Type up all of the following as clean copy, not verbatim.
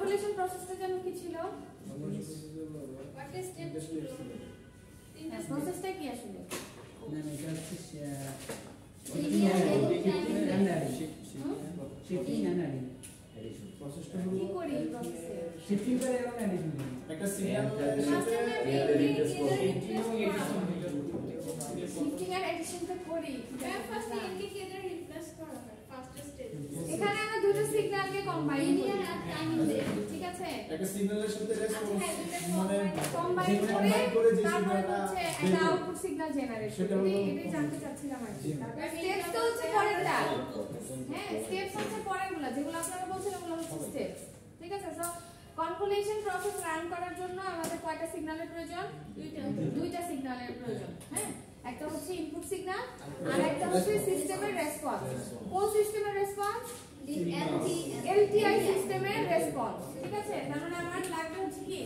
Convolution প্রসেসটা যেন কি ছিল? একটা স্টেপ ছিল, তিনটা প্রসেসটা কি আসলে? না এটা হচ্ছে শিফটিং এন্ড অ্যাডিশন প্রসেসটা হলো কি করি প্রসেসে? শিফটিং করে এবং অ্যাডিশন একটা সিরিয়াল শিফটিং আর এডিশনটা করি। ফার্স্ট ইন্ডিকেটর রিপ্লেস করা হয় ফার্স্ট স্টেপ। এখানে আমরা দুটো সিগন্যালকে কম্বাইন করি, ঠিক আছে? একটা সিগন্যালের সাথে রেসপন্স মানে কম্বাইন করে তারপর হচ্ছে একটা আউটপুট সিগন্যাল জেনারেট সেটা করি। হলো- এটাই জানতে চাচ্ছিলাম আর কি। তারপর স্টেপস তো হচ্ছে পরেরটা। হ্যাঁ, স্টেপস হচ্ছে পরেরগুলো, যেগুলো আপনারা বলছেন ওগুলো হচ্ছে স্টেপস। ঠিক আছে? সো কনভলিউশন প্রসেস রান করার জন্য আমাদের কয়টা সিগন্যালের প্রয়োজন? দুইটা সিগন্যালের প্রয়োজন। হ্যাঁ, একটা হচ্ছে ইনপুট সিগন্যাল আর একটা হচ্ছে সিস্টেমের রেসপন্স। কোন সিস্টেমের রেসপন্স? এলটিআই সিস্টেমের রেসপন্স। ঠিক আছে? তার মানে আমার লাগবে হচ্ছে কি,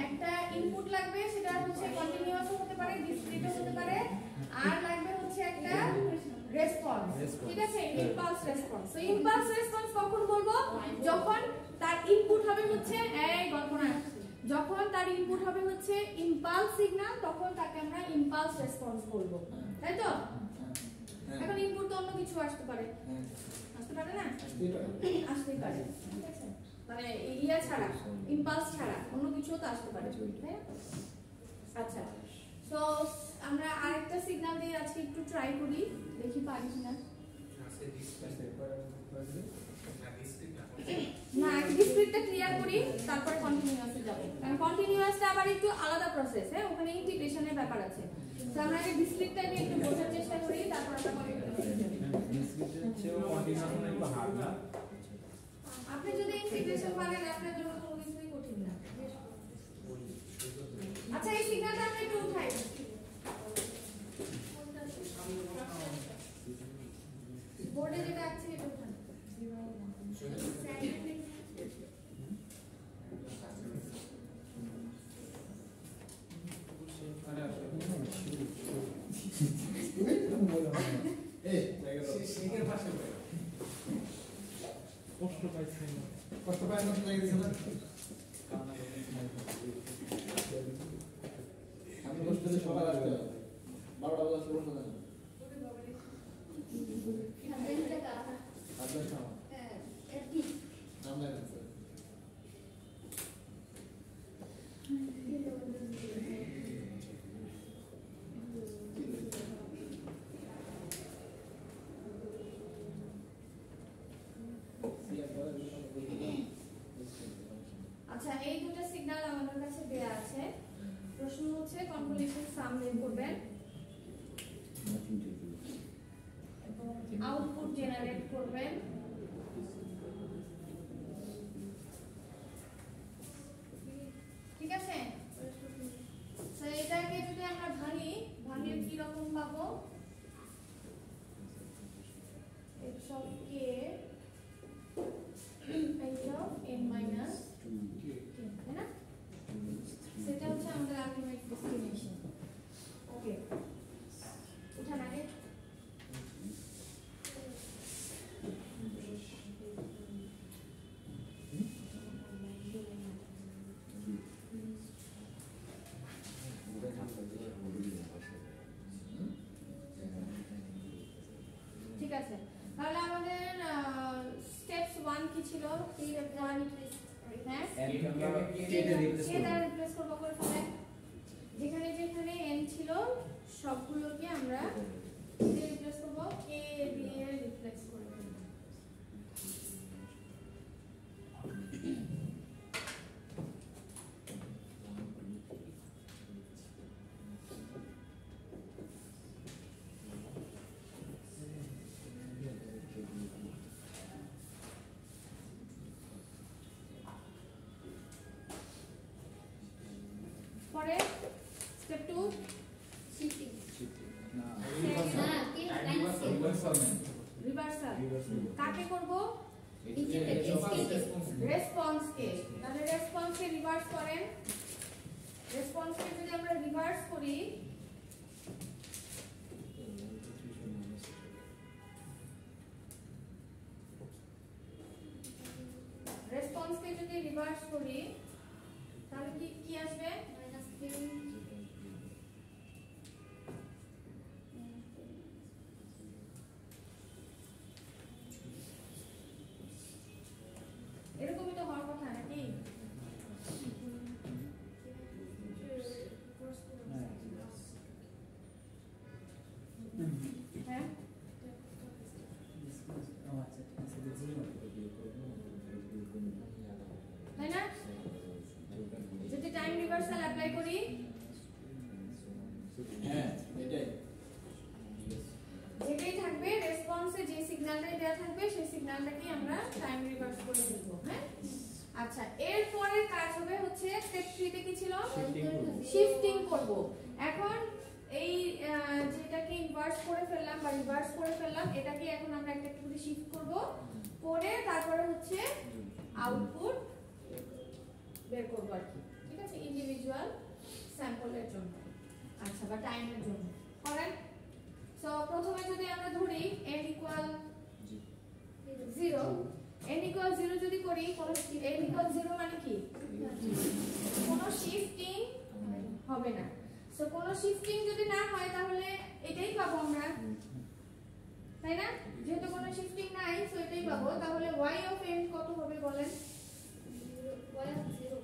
একটা ইনপুট লাগবে, সেটা হচ্ছে কন্টিনিউয়াসও হতে পারে, ডিসক্রিটও হতে পারে, আর লাগবে হচ্ছে একটা রেসপন্স। ঠিক আছে? Impulse response. তো ইমপালস রেসপন্স কখন বলবো? যখন তার ইনপুট হবে হচ্ছে এই গল্পনা, যখন তার ইনপুট হবে হচ্ছে ইমপালস সিগন্যাল, তখন তাকে আমরা ইমপালস রেসপন্স বলবো। তাই তো? এখন ইনপুট তো অন্য কিছু আসতে পারে, আসতে পারে না? আসতেই পারে। ঠিক আছে? মানে ইয়া ছাড়া, ইমপালস ছাড়া অন্য কিছু তো আসতে পারে। তাই না? আচ্ছা, সো আমরা আরেকটা সিগন্যাল দিয়ে আজকে একটু ট্রাই করি, দেখি পারি কিনা। না, ডিসক্রিটটা ক্লিয়ার করি, তারপর কন্টিনিউয়াসে যাব। কারণ কন্টিনিউয়াসটা আবার একটু আলাদা প্রসেস। হ্যাঁ, ওখানে ইন্টিগ্রেশনের ব্যাপার আছে। তো আমরা আগে ডিসক্রিটটা নিয়ে একটু বোঝার চেষ্টা করি, তারপর আমরা আপনি যদি ইন্টিগ্রেশন পারেন আপনার জন্য কোনো কিছুই কঠিন না। আচ্ছা, এই সিগন্যালটা আমরা একটু উঠাই। বোর্ডে যেটা আছে এটা উঠান। কষ্ট পায় না লাগে দিছে না আমি কষ্ট দিলে সকাল আসতে হবে 12টা বাজে শুরু হবে না আচ্ছা হ্যাঁ এটি নাম লাগে স্যার আচ্ছা, এই দুটো সিগন্যাল আমাদের কাছে দেয়া আছে। প্রশ্ন হচ্ছে কনভলিউশন সাম বের করবেন এবং আউটপুট জেনারেট করবেন। ঠিক আছে? তো এটাকে যদি আমরা ভাঙলে কি রকম পাবো? x of k h of n minus 2, তাই না? সেটা হচ্ছে আমাদের আলটিমেট ডেস্টিনেশন। ওকে, উঠান আগে। ঠিক আছে, তাহলে আমাদের স্টেপস 1 কি ছিল? স্টেপ 1 হ্যাঁ এটা রিপ্লেস করব করে ফেলে। যেখানে যেখানে n ছিল সবগুলোকে আমরা দিয়ে রিপ্লেস করব, k দিয়ে রিপ্লেস করে ফেলব। পরে স্টেপ 2 শিফটিং রিভার্সাল কাকে করব? রেসপন্স কে। তাহলে রেসপন্স কে রিভার্স করেন। রেসপন্স কে যদি আমরা রিভার্স করি, রেসপন্স কে যদি রিভার্স করি তাহলে কি আসবে? এরকমই তো হওয়ার কথা নাকি? হ্যাঁ তাই না? যদি টাইম রিভার্সাল অ্যাপ্লাই করি হ্যাঁ এটাই যেটাই থাকবে রেসপন্সে যে সিগন্যালটাই দেওয়া থাকবে সেই সিগন্যালটাকে আমরা টাইম রিভার্স করে দেবো। হ্যাঁ আচ্ছা এরপরে কাজ হবে হচ্ছে স্টেপ 3 তে কি ছিল? শিফটিং করব। এখন এই যেটাকে ইনভার্স করে ফেললাম বা রিভার্স করে ফেললাম এটাকে এখন আমরা একটা একটু করে শিফট করব করে তারপরে হচ্ছে আউটপুট বের করব আর কি। ঠিক আছে ইন্ডিভিজুয়াল স্যাম্পলের জন্য আচ্ছা বা টাইমের জন্য করেন। সো প্রথমে যদি আমরা ধরি n ইকুয়াল 0 n ইকুয়াল 0 যদি করি কোন n ইকুয়াল 0 মানে কি কোনো শিফটিং হবে না। সো কোনো শিফটিং যদি না হয় তাহলে এটাই পাবো আমরা তাই না? যেহেতু কোনো শিফটিং নাই সো এটাই পাবো। তাহলে y অফ n কত হবে বলেন? y of 0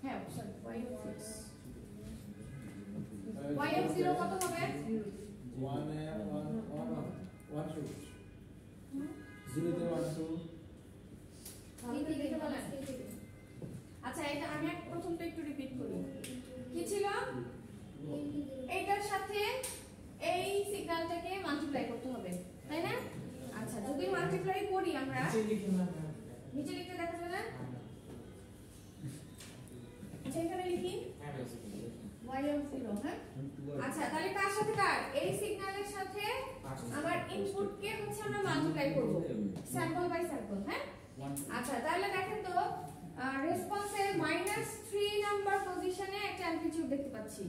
হ্যাঁ sorry y of 0 y of 0 কত হবে? 1 2 0 তে 1 2 আচ্ছা এটা আমি প্রথমটা একটু রিপিট করি। কি ছিল? এইটার সাথে এই সিগন্যালটাকে মাল্টিপ্লাই করতে হবে তাই না? আচ্ছা যদি মাল্টিপ্লাই করি আমরা নিচে লিখতে দেখা যাবে না? আচ্ছা এখানে লিখি y of 0 হ্যাঁ আচ্ছা তাহলে কার সাথে কার? এই সিগন্যালের সাথে আমার ইনপুটকে হচ্ছে আমরা মাল্টিপ্লাই করব স্যাম্পল বাই স্যাম্পল। হ্যাঁ আচ্ছা তাহলে দেখেন তো রেসপন্সের -3 নাম্বার পজিশনে একটা অ্যামপ্লিটিউড দেখতে পাচ্ছি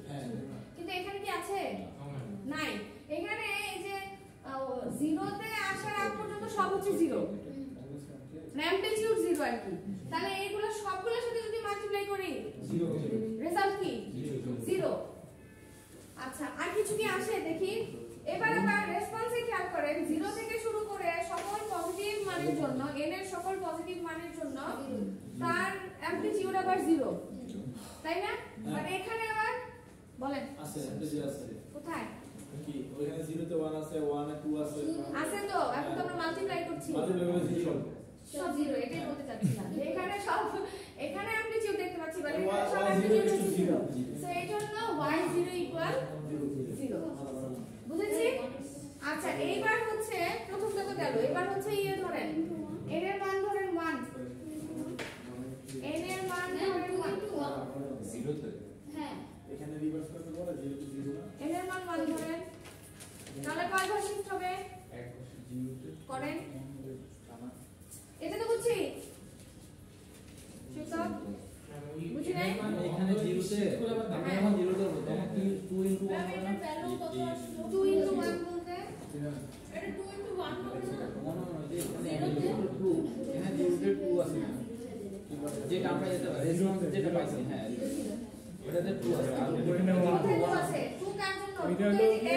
কিন্তু এখানে কি আছে? নাই। এখানে এই যে 0 তে আসার আগ পর্যন্ত সব হচ্ছে 0 অ্যামপ্লিটিউড 0 আর কি। তাহলে এইগুলো সবগুলোর সাথে যদি মাল্টিপ্লাই করি 0 রেজাল্ট কি 0। আচ্ছা আর কিছু কি আসে দেখি। এবার আবার রেসপন্সে খেয়াল করেন 0 থেকে শুরু করে সকল পজিটিভ মানের জন্য n এর সকল পজিটিভ মানের জন্য তার অ্যামপ্লিটিউড আবার 0 তাই না? আর এখানে আবার বলেন আছে অ্যামপ্লিটিউড আছে কোথায়? কি ওখানে 0 তে 1 আছে 1 এ 2 আছে আছে তো এখন তো আমরা মাল্টিপ্লাই করছি মাল্টিপ্লাই করে 0 সব 0 এটাই বলতে চাচ্ছিলাম যে এখানে সব এখানে অ্যামপ্লিটিউড দেখতে পাচ্ছি বাট এখানে সব y0 অ্যামপ্লিটিউড is হচ্ছে 0 0 সো এই জন্য y0 ইকুয়াল 0 বুঝেছি? আচ্ছা এইবার হচ্ছে প্রথমটা তো গেল এবার হচ্ছে ইয়ে ধরেন n এর মান ধরেন 1 n এর মান ধরেন 1 0 তে হ্যাঁ এখানে রিভার্স করতে বলে 0 টু 0 না n এর মান 1 ধরেন তাহলে কয়বার শিফট হবে? করেন এটা তো বুঝছি শিফট বুঝি নাই এখানে 0 তে আমরা যখন 0 করব তখন কি 2 * 1 ম্যাম এটার ভ্যালু কত আসলো? 2 * 1 বলতে এটা 2 * 1 হবে না? এখানে 2 এখানে 0 তে 2 আছে যেটা আমরা যেটা পাইছি হ্যাঁ ওটাতে 2 আছে আর উপরে কোথায় 2 আছে 2 কার জন্য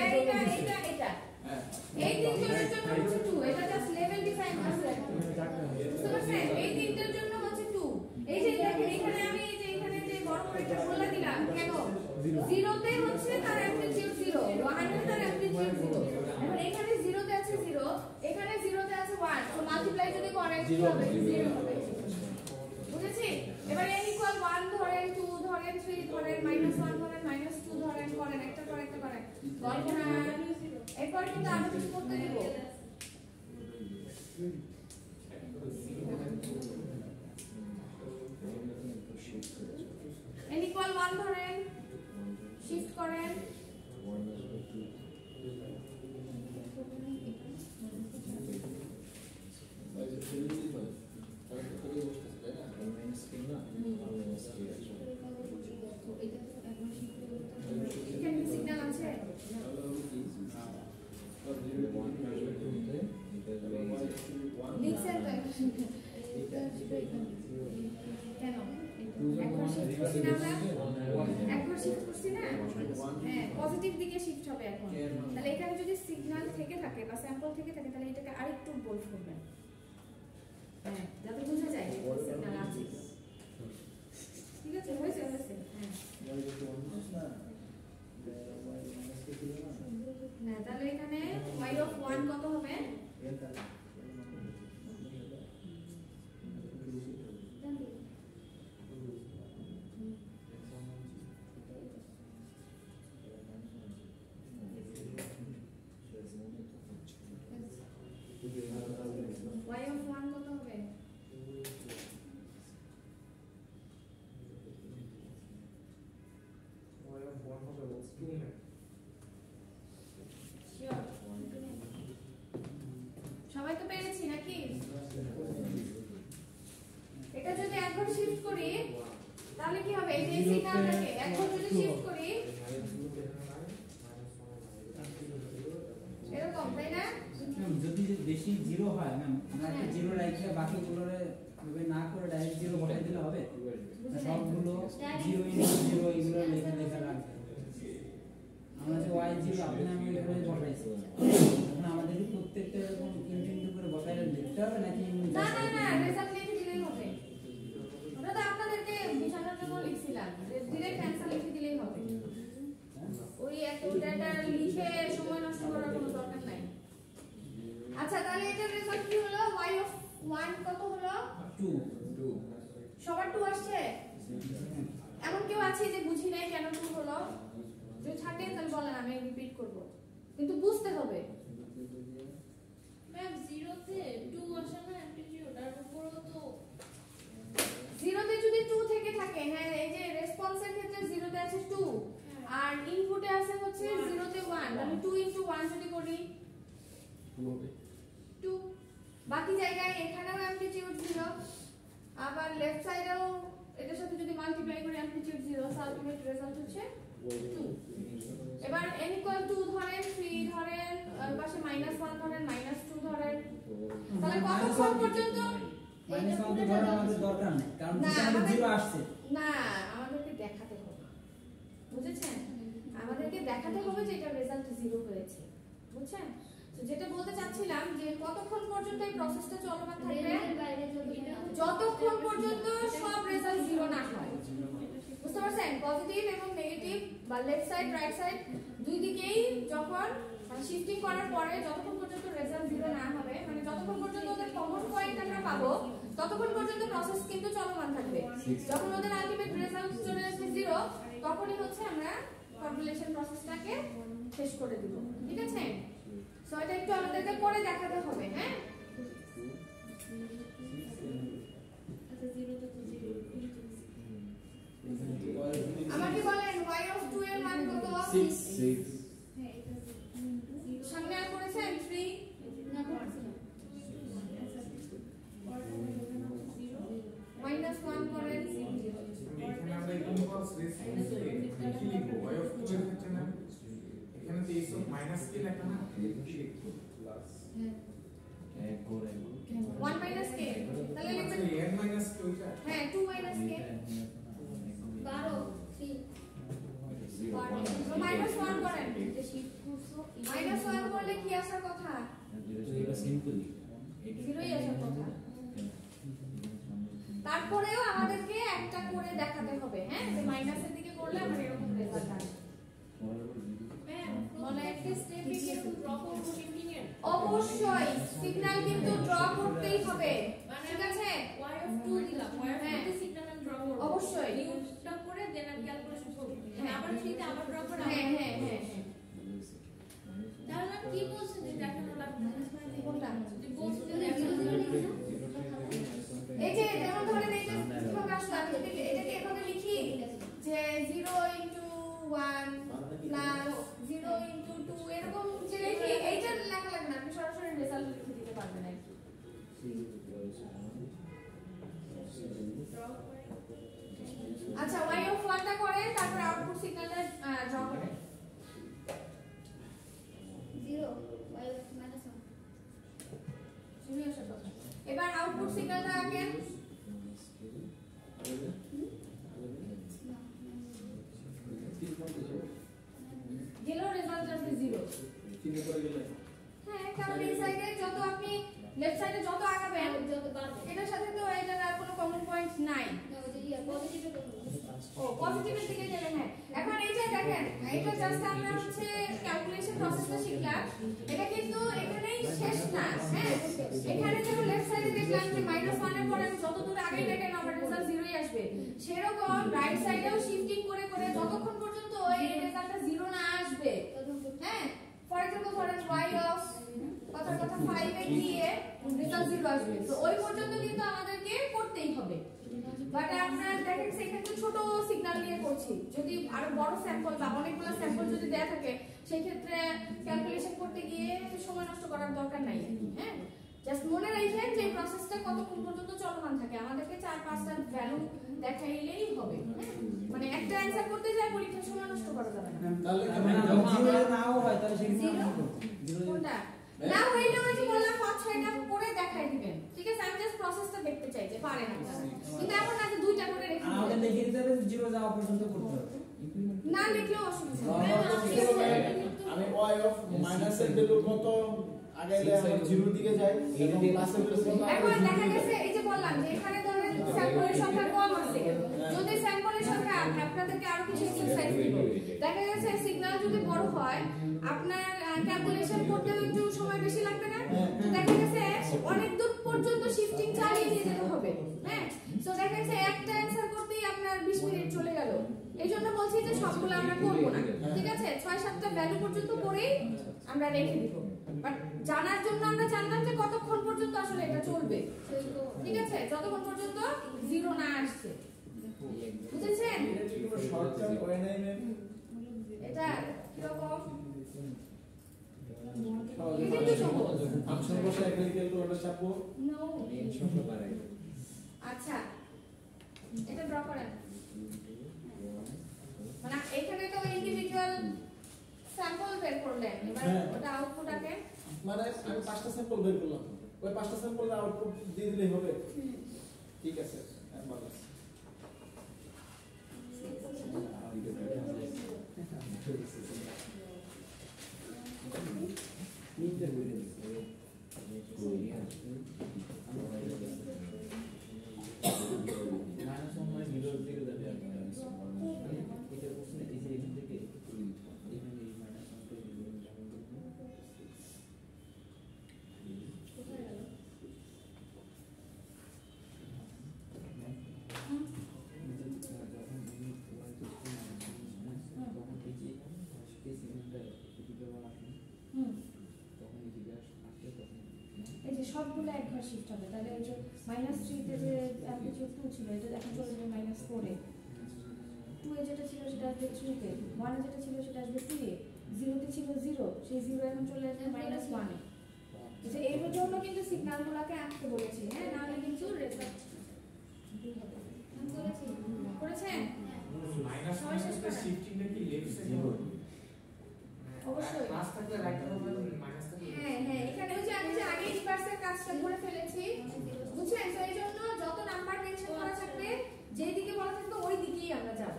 এটা হ্যাঁ এই তিনটার জন্য হচ্ছে 2 এটা জাস্ট লেভেল ডিফাইন আছে বুঝতে পারছেন? এই তিনটার জন্য হচ্ছে 2 এই যে দেখেন এখানে আমি এই যে এখানে যে বড় করে একটা বলে দিলাম কেন 0 তে হচ্ছে তার অ্যামপ্লিটিউড 0 1 এ তার অ্যামপ্লিটিউড 0 এখন এখানে 0 তে আছে 0 এখানে 0 তে আছে 1 তো মাল্টিপ্লাই যদি করেন কি হবে 0 হবে বুঝেছি? এবার n ইকুয়াল 1 ধরেন 2 ধরেন 3 ধরেন -1 ধরেন -2 ধরেন করেন একটা পর একটা করেন গল্প না এরপর কিন্তু আরো কিছু করতে দিব n ইকুয়াল 1 ধরেন শিফট করেন এখানে সিগন্যাল আছে কেন একবার শিফট করছি না আমরা, একবার শিফট করছি না, হ্যাঁ পজিটিভ দিকে শিফট হবে এখন। তাহলে এখানে যদি সিগন্যাল থেকে থাকে বা স্যাম্পল থেকে থাকে তাহলে এটাকে আরেকটু বোল্ড করবেন, হ্যাঁ যাতে বোঝা যায় যে সিগন্যাল আছে। ঠিক আছে, হয়েছে হয়েছে, হ্যাঁ না তাহলে এখানে y of 1 কত হবে? y of 1 কত হবে? Sure. সবাই তো পেরেছি নাকি? এটা যদি একবার শিফট করি তাহলে কি হবে? এই যে সিগন্যালটাকে একবার যদি শিফট করি এরকম, তাই না? যদি বেশি জিরো হয় ম্যাম, আমরা একটা জিরো রাখি বাকিগুলোরে ভাবে না করে ডাইরেক্ট জিরো বসাই দিলে হবে? সবগুলো জিরো ইনটু জিরো এগুলো লেখা লেখা রাখবে। আমরা যে y0 আপনি আমি এখানে বসাইছি, এখন আমাদের কি প্রত্যেকটা এরকম ইনটু করে বসাইলে লিখতে হবে নাকি? না না না, রেজাল্ট লিখে দিলেই হবে। আমরা তো আপনাদেরকে বোঝানোর জন্য লিখছিলাম যে ডিরেক্ট অ্যানসার লিখে দিলেই হবে। ওই একটা লিখে সময় নষ্ট করার কোনো দরকার নাই। আচ্ছা তাহলে এটার রেজাল্ট কি হলো? y of 1 কত হলো? 2 সবার 2 আসছে? এমন কেউ আছে যে বুঝি নাই কেন 2 হলো? যে থাকে তাহলে বলেন, আমি রিপিট করব, কিন্তু বুঝতে হবে। ম্যাম 0 তে 2 আসে না অ্যামপ্লিটিউড, আর উপরেও তো 0 তে যদি 2 থেকে থাকে, হ্যাঁ এই যে রেসপন্সের ক্ষেত্রে 0 তে আছে 2 আর ইনপুটে আছে হচ্ছে 0 তে 1, তাহলে 2 * 1 যদি করি 2। বাকি জায়গায় এখানেও অ্যামপ্লিটিউড 0, আবার লেফট সাইডেও এটার সাথে যদি মাল্টিপ্লাই করি অ্যামপ্লিটিউড 0, সো আলটিমেট রেজাল্ট হচ্ছে 2। এবার n = 2 ধরেন, 3 ধরেন, পাশে -1 ধরেন, -2 ধরেন, তাহলে কতক্ষণ পর্যন্ত? -1 তো ধরা আমাদের দরকার নেই, কারণ এখানে জিরো আসছে। না, আমাদেরকে দেখাতে হবে, বুঝেছেন? আমাদেরকে দেখাতে হবে যে এটা রেজাল্ট 0 হয়েছে, বুঝছেন? তো যেটা বলতে চাচ্ছিলাম যে কতক্ষণ পর্যন্ত এই প্রসেসটা চলমান থাকবে? যতক্ষণ পর্যন্ত সব রেজাল্ট 0 না হয়। বুঝতে পারছেন? পজিটিভ এবং নেগেটিভ বা লেফট সাইড রাইট সাইড দুই দিকেই যখন শিফটিং করার পরে যতক্ষণ পর্যন্ত রেজাল্ট 0 না হবে, মানে যতক্ষণ পর্যন্ত ওদের কমন পয়েন্ট আমরা পাবো ততক্ষণ পর্যন্ত প্রসেস কিন্তু চলমান থাকবে। যখন ওদের আলটিমেট রেজাল্ট চলে আসবে 0, তখনই হচ্ছে আমরা কম্পিলেশন প্রসেসটাকে শেষ করে দিব। ঠিক আছে? সো এটা একটু আমাদেরকে করে দেখাতে হবে, হ্যাঁ? আমাকে বলেন y of 2 এর মান কত? 6 সামনে আর করেছেন 3 না করছিলাম। -1 করেন। এখানে আমরা এখানে পাস রেসি কি লিখবো y of 2 এর ক্ষেত্রে না এখানে তো s of মাইনাস কি লেখা না প্লাস হ্যাঁ 1 - k, তাহলে লিখবেন n মাইনাস কি ওইটা হ্যাঁ 2 - k 12 3 -1 করেন। -1 করলে কি আসার কথা? এটা সিম্পল 0ই আসার কথা। তারপরেও আমাদেরকে একটা করে দেখাতে হবে, হ্যাঁ, যে মাইনাসের দিকে করলে আমার এরকম রেজাল্ট আসবে। ম্যাম মানে একটা স্টেপে কি একটু ড্র করব শিফটিং এর? অবশ্যই সিগন্যাল কিন্তু ড্র করতেই হবে, ঠিক আছে? y of 2 দিলাম, y of 2 তে সিগন্যাল আমি ড্র করব অবশ্যই। ইউজটা করে দেন আমি ক্যালকুলেশন করব। হ্যাঁ। আবার 3 তে আবার ড্র করে হ্যাঁ হ্যাঁ হ্যাঁ হ্যাঁ। তাহলে আমি কি বলছেন যে দেখানো লাগবে না? কোনটা? যে বলছেন যে দেখানো লাগবে না? এই যে যেমন ধরেন এই যে কিভাবে আসলো, আমি যদি এটাকে এভাবে লিখি যে 0 * 1 + 0 * 2 এরকম যে লিখি, এইটা লেখা লাগবে না, আপনি সরাসরি রেজাল্ট লিখে দিতে পারবেন আর কি। আচ্ছা y of 1 টা করে তারপর আউটপুট সিগন্যালটা ড্র করে 0 y of -1 শুনে আসার কথা। এবার আউটপুট সিগন্যালটা আঁকেন। এটার সাথে তো এটার আর কোনো কমন পয়েন্ট নাই। ও পজিটিভের দিকে গেলে হ্যাঁ। এখন এই যে দেখেন, এটা জাস্ট আমরা হচ্ছে ক্যালকুলেশন প্রসেসটা শিখলাম, এটা কিন্তু এখানেই শেষ না। হ্যাঁ, এখানে যেমন লেফট সাইডে দেখলাম যে -1 এর পরে যত দূর আগে দেখেন আমার রেজাল্ট 0ই আসবে, সেরকম রাইট সাইডেও শিফটিং করে করে যতক্ষণ পর্যন্ত এই রেজাল্টটা 0 না আসবে। হ্যাঁ, ফর এক্সাম্পল ধরেন y অফ কথা 5 এ গিয়ে রেজাল্ট 0 আসবে, তো ওই পর্যন্ত কিন্তু আমাদেরকে করতেই হবে। বাট আপনারা দেখেন সেখানে তো ছোট সিগন্যাল নিয়ে করছি, যদি আরো বড় স্যাম্পল বা অনেকগুলো স্যাম্পল যদি দেয়া থাকে সেই ক্ষেত্রে ক্যালকুলেশন করতে গিয়ে সময় নষ্ট করার দরকার নাই। হ্যাঁ, জাস্ট মনে রাখবেন যে প্রসেসটা কতক্ষণ পর্যন্ত চলমান থাকে, আমাদেরকে 4-5টা ভ্যালু দেখাইলেই হবে। হ্যাঁ, মানে একটা অ্যানসার করতে যায় পরীক্ষার সময় নষ্ট করা যাবে না। তাহলে জিরো নাও হয় তাহলে সেক্ষেত্রে কোনটা না হইলে ওই যে বললাম 5-6টা করে দেখাই দিবেন। ঠিক আছে, আমি জাস্ট প্রসেসটা দেখতে চাই যে পারে না, কিন্তু এমন না যে 2টা করে রেখে আমাদের দিবেন। লিখে দিতে হবে জিরো যাওয়া পর্যন্ত করতে হবে। না লিখলেও অসুবিধা নেই। আমি y অফ মাইনাসের ভ্যালু কত আগাইলে আমরা 0 এর দিকে যাই এবং প্লাসের ভ্যালু কত এখন দেখা গেছে এই যে বললাম যে এখানে ধরেন স্যাম্পলের সংখ্যা কম আছে, যদি স্যাম্পলের সংখ্যা আপনাদেরকে আরো কিছু এক্সারসাইজ দিব, দেখা গেছে সিগন্যাল যদি বড় হয় আপনার ক্যালকুলেশন করতেও একটু সময় বেশি লাগবে না, তো দেখা গেছে অনেক দূর পর্যন্ত শিফটিং চালিয়ে দিয়ে যেতে হবে। হ্যাঁ, তো দেখা গেছে একটা অ্যানসার করতেই আপনার 20 মিনিট চলে গেল। এই জন্য বলছি যে সবগুলো আমরা করব না। ঠিক আছে, 6-7টা ভ্যালু পর্যন্ত করেই আমরা রেখে দিব। বাট জানার জন্য আমরা জানলাম যে কতক্ষণ পর্যন্ত আসলে এটা চলবে। ঠিক আছে, যতক্ষণ পর্যন্ত 0 না আসছে। বুঝেছেন? শর্টকাট ওয়ে নাই ম্যাম। এটা কি রকম? ফাংশন বসে একটা ক্যালকুলেটর চাপবো। নো। আচ্ছা, এটা ড্র করেন। মানে এখানে তো ইন্ডিভিজুয়াল স্যাম্পল বের করলেন, এবার ওটা আউটপুট আগে মানে আমি 5টা স্যাম্পল বের করলাম, ওই 5টা স্যাম্পলের আউটপুট দিয়ে দিলেই হবে। ঠিক আছে, ভালো আছে। এই যে সবগুলো একবার শিফট হবে, তাহলে ওই যে -3 তে যে অ্যামপ্লিটিউড 2 ছিল এটা এখন চলে যাবে -4 এ, 2 এ যেটা ছিল সেটা আসবে 3 তে, 1 এ যেটা ছিল সেটা আসবে 2 এ, 0 তে ছিল 0, সেই 0 এখন চলে আসবে -1 এ। আচ্ছা, এর জন্য কিন্তু সিগন্যালগুলোকে আনতে বলেছি। হ্যাঁ, না হলে কিন্তু রেজাল্ট করেছেন মাইনাস মাইনাসের শিফটিংটা কি লেফট সাইডে হবে? অবশ্যই। প্লাস থাকলে রাইট হবে, মাইনাস থাকলে হ্যাঁ হ্যাঁ, এখানে ওই যে আমি যে আগে রিভার্সের কাজটা করে ফেলেছি, বুঝছেন? তো এই জন্য যত নাম্বার মেনশন করা থাকবে, যেই দিকে বলা থাকবে ওই দিকেই আমরা যাব।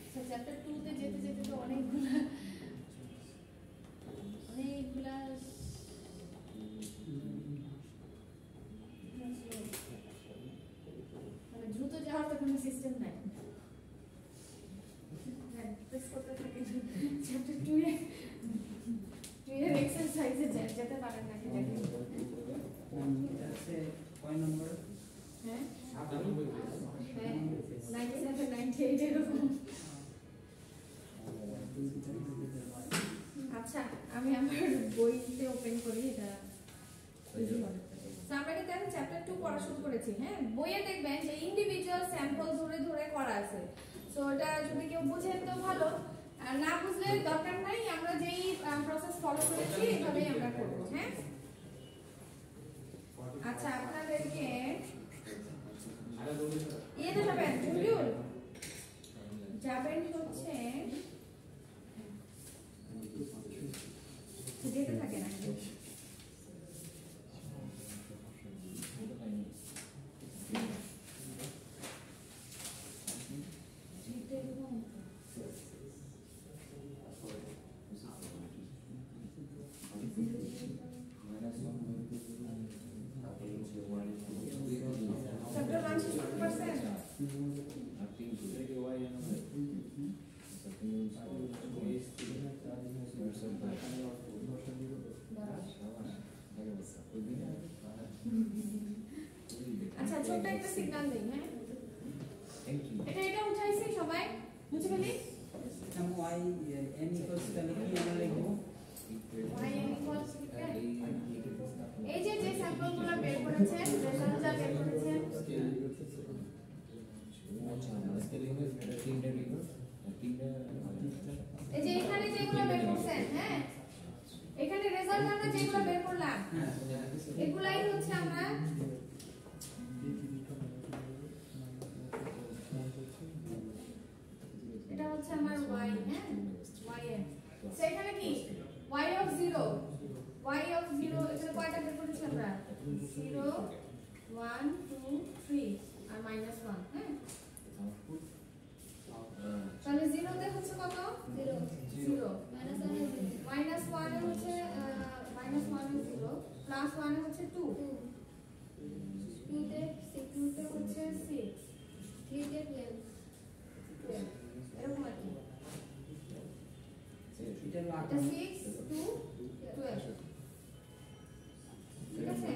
আচ্ছা, চ্যাপ্টার 2 তে যেতে যেতে তো অনেকগুলা মানে দ্রুত যাওয়ার তো কোনো সিস্টেম নাই। হ্যাঁ, প্রেস করতে থাকে। চ্যাপ্টার 2 এর এক্সারসাইজে যেতে পারেন নাকি দেখেন। এটা হচ্ছে কয় নম্বর? হ্যাঁ, 97, 98 এরকম। আচ্ছা, আমি আমার বইতে ওপেন করি, এটা ইজি হবে। তো আমরা কিন্তু এখন চ্যাপ্টার 2 পড়া শুরু করেছি। হ্যাঁ, বইয়ে দেখবেন যে ইন্ডিভিজুয়াল স্যাম্পল ধরে ধরে করা আছে। সো এটা যদি কেউ বুঝেন তো ভালো, আর না বুঝলে দরকার নাই, আমরা যেই প্রসেস ফলো করেছি এইভাবেই আমরা করব। হ্যাঁ, আচ্ছা, আপনাদেরকে ইয়েতে যাবেন, মডিউল যাবেন হচ্ছে যেতে থাকে না একটা সিগন্যাল দেই হ্যাঁ এটা উঠাইছি সবাই বুঝে ফেলি हम y n equals তাহলে কি আমরা লিখব y n equals এই যে স্যাম্পলগুলো বের করেছেন রেজাল্টটা বের করেছেন এই যে এখানে যেগুলো বের করছেন হ্যাঁ এখানে রেজাল্ট আমরা যেগুলো বের করলাম এগুলাই হচ্ছে আমরা এটা হচ্ছে আমার y হ্যাঁ y n সেখানে কি y of 0 এখানে কয়টা বের করেছি আমরা 0 1 2 3 আর -1 হ্যাঁ তাহলে 0 তে হচ্ছে কত 0 -1 এ হচ্ছে -1 এ 0 +1 এ হচ্ছে 2 2 তে হচ্ছে 6 3 তে 12 এরকম আর কি এটা হলো 8 এটা 6 2 12 ঠিক আছে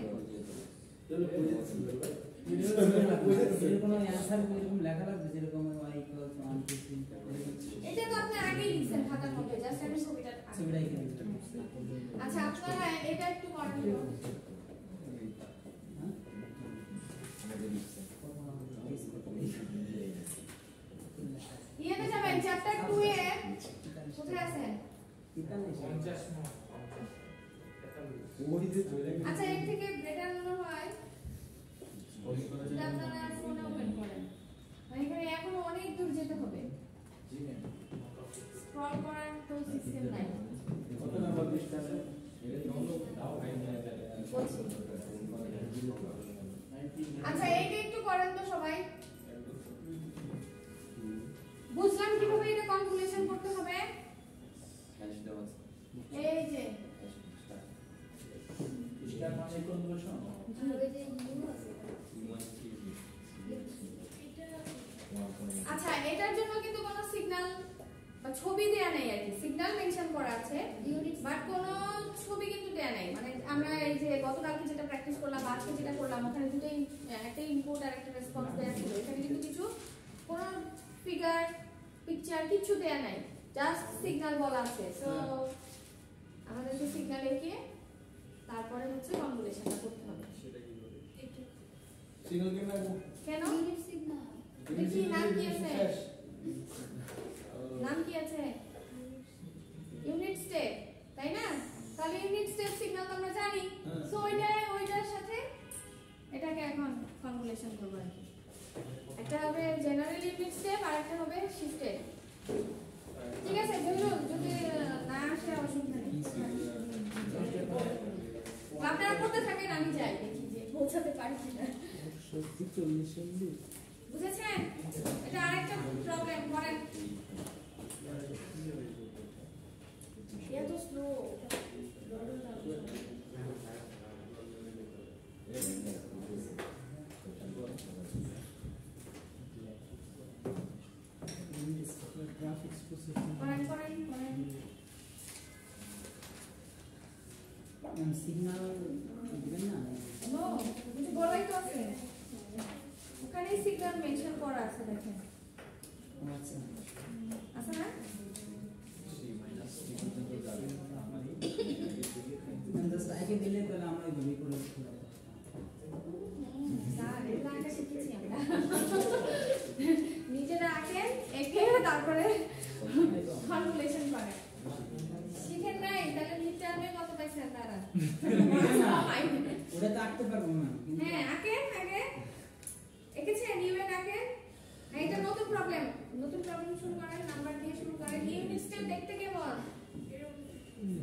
এরকম অ্যানসার এরকম লেখা লাগবে যেরকম y equals 1 2 3 এটা তো আপনি আগেই লিখছেন খাতার মধ্যে জাস্ট আমি ছবিটা ছবিটাই এখানে আচ্ছা আপনারা এটা একটু করেন তো ইয়েতে যাবেন চ্যাপ্টার 2 এ কোথায় আছেন 50 আচ্ছা এর থেকে বেটার মনে হয় যদি আপনারা ফোনে ওপেন করেন মানে এখানে এখনো অনেক দূর যেতে হবে স্ক্রল করার তো সিস্টেম নাই কত নাম্বার পৃষ্ঠা আচ্ছা এইটা একটু করেন তো সবাই বুঝলাম কিভাবে এটা কনভলিউশন করতে হবে এই যে পৃষ্ঠার মানে কনভলিউশন আচ্ছা এটার জন্য কিন্তু কোনো সিগন্যাল বা ছবি দেয়া নাই আর কি সিগন্যাল মেনশন করা আছে বাট কোনো ছবি কিন্তু দেয়া নাই মানে আমরা এই যে গতকালকে যেটা প্র্যাকটিস করলাম আজকে যেটা করলাম ওখানে দুটোই একটা ইনপুট আর একটা রেসপন্স দেয়া ছিল এখানে কিন্তু কিছু কোনো ফিগার পিকচার কিছু দেয়া নাই জাস্ট সিগন্যাল বলা আছে সো আমাদেরকে সিগন্যাল এঁকে তারপরে হচ্ছে কনভলিউশনটা করতে হবে সিগন্যাল কেন কেন দেখি নাম কি আছে নাম কি আছে ইউনিট স্টেপ তাই না তাহলে ইউনিট স্টেপ সিগন্যাল তো আমরা জানি সো ওইটার সাথে এটাকে এখন কনভলিউশন করব আর কি একটা হবে জেনারেল ইউনিট স্টেপ আর একটা হবে শিফটেড ঠিক আছে বুঝলো যদি না আসে অসুবিধা নেই আপনারা করতে থাকেন আমি যাই দেখি যে পৌঁছাতে পারি কিনা বুঝেছেন এটা আরেকটা প্রবলেম করেন এত স্লো করেন সিগন্যাল দিবেন না নো কিছু বলাই তো আছে ওখানে সিগন্যাল মেনশন করা আছে দেখেন আচ্ছা আছে না জাস্ট আগে দিলে তাহলে আমরা এইভাবে করে স্যার এটা আগে শিখেছি আমরা নিজেরা আগে একে তারপরে কনভলিউশন করে শিখেন নাই তাহলে মিডটার্মে কত পাইছেন তারা ওটা তো আঁকতে পারবো না হ্যাঁ আগে এঁকেছেন ইউএন আগে এটা নতুন প্রবলেম শুরু করেন নাম্বার দিয়ে শুরু করেন ইউনিট স্টেপ দেখতে কেমন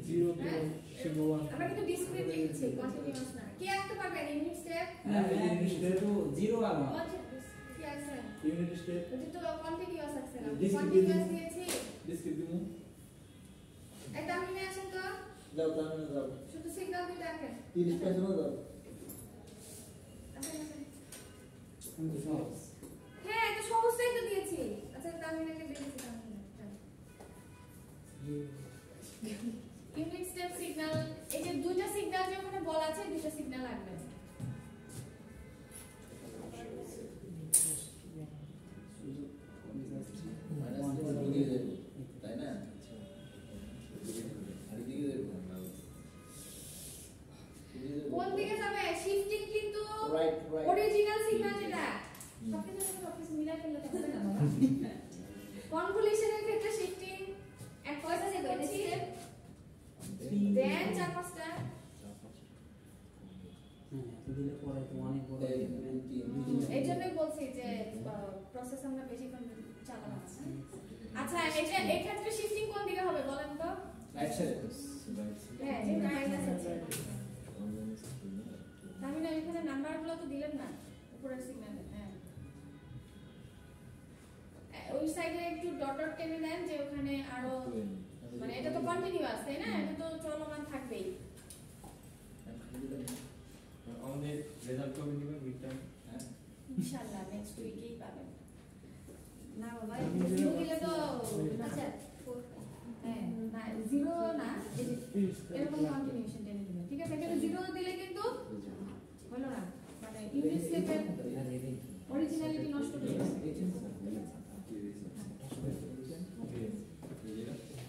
0 to 1 আমরা কিন্তু ডিসক্রিট লিখছি কন্টিনিউয়াস না কি আঁকতে পারবেন ইউনিট স্টেপ তো জিরো আলো কি আছে ইউনিট স্টেপ এটা তো কন্টিনিউয়াস আছে না Discrete কন্টিনিউয়াস দিয়েছি ডিসক্রিট দিমু এটা আমি নিয়ে আসেন তো যাও তাহলে যাও শুধু সিগন্যাল দিতে আঁকেন 30 পেজ দাও হ্যাঁ এটা সহজটাই তো দিয়েছি আচ্ছা তামিনাকে দিয়েছি ইউনিট স্টেপ সিগন্যাল এই যে দুইটা সিগন্যাল যে ওখানে বলা আছে দুইটা সিগন্যাল লাগবে কোন দিকে যাবে শিফটিং কিন্তু রাইট অরিজিনাল সিগন্যাল যেটা সবকিছু মিলাই ফেললে তো হবে না কনভলিউশনের ক্ষেত্রে শিফটিং এক পয়সা যে বলেছি দেন চার পাঁচটা দিলে পরে তো অনেক বড় এই জন্যই বলছি যে প্রসেস আমরা বেশিক্ষণ চালাবো না আচ্ছা এটা এই ক্ষেত্রে শিফটিং কোন দিকে হবে বলেন তো রাইট সাইড হ্যাঁ যে মাইনাস আছে আমি না এখানে নাম্বারগুলো তো দিলেন না উপরের সিগন্যালে হ্যাঁ ওই সাইডে একটু ডট ডট টেনে দেন যে ওখানে আরো মানে এটা তো কন্টিনিউয়াস তাই না এটা তো চলমান থাকবেই আমাদের রেজাল্ট কবে দিবেন রিটার্ন ইনশাআল্লাহ নেক্সট উইকেই পাবেন না বাবা জিরো দিলে তো আচ্ছা হ্যাঁ না জিরো না এরকম কন্টিনিউশন টেনে দিবেন ঠিক আছে এখানে জিরো দিলে কিন্তু হলো না মানে ইউনিট স্টেপের অরিজিনালিটি নষ্ট হয়ে যাবে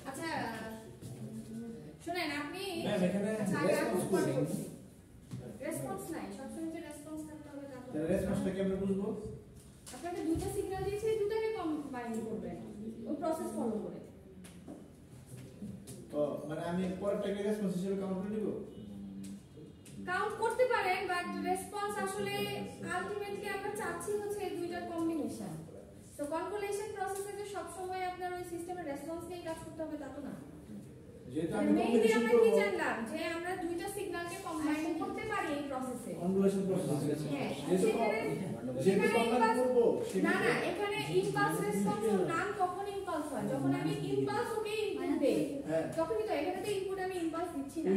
আচ্ছা শুনেন আপনি রেসপন্স নাই সবসময় যে রেসপন্স থাকতে হবে তা তো রেসপন্সটা কেমনে বুঝবো আপনাকে দুটো সিগন্যাল দিয়েছি দুটোকে কম্বাইন করবেন ওই প্রসেস ফলো করে তো মানে আমি পরেরটাকে রেসপন্স হিসেবে কাউন্ট করে নিব কাউন্ট করতে পারেন বাট রেসপন্স আসলে আলটিমেটলি আমরা চাচ্ছি হচ্ছে এই দুইটার কম্বিনেশন তো কনভলিউশন প্রসেসে যে সব সময় আপনার ওই সিস্টেমের রেসপন্স নিয়ে কাজ করতে হবে তা তো না যেহেতু আমি মেইনলি কম্বিনেশন আমরা করব কি জানলাম যে আমরা দুইটা সিগন্যালকে কম্বাইন করতে পারি এই প্রসেসে কনভলিউশন প্রসেস হ্যাঁ যেহেতু কম্বাইন করব না না এখানে ইমপালস রেসপন্স এর নাম কখন ইমপালস হয় যখন আমি ইমপালস ওকে ইনপুট দেই তখনই তো এখানে তো ইনপুট আমি ইমপালস দিচ্ছি না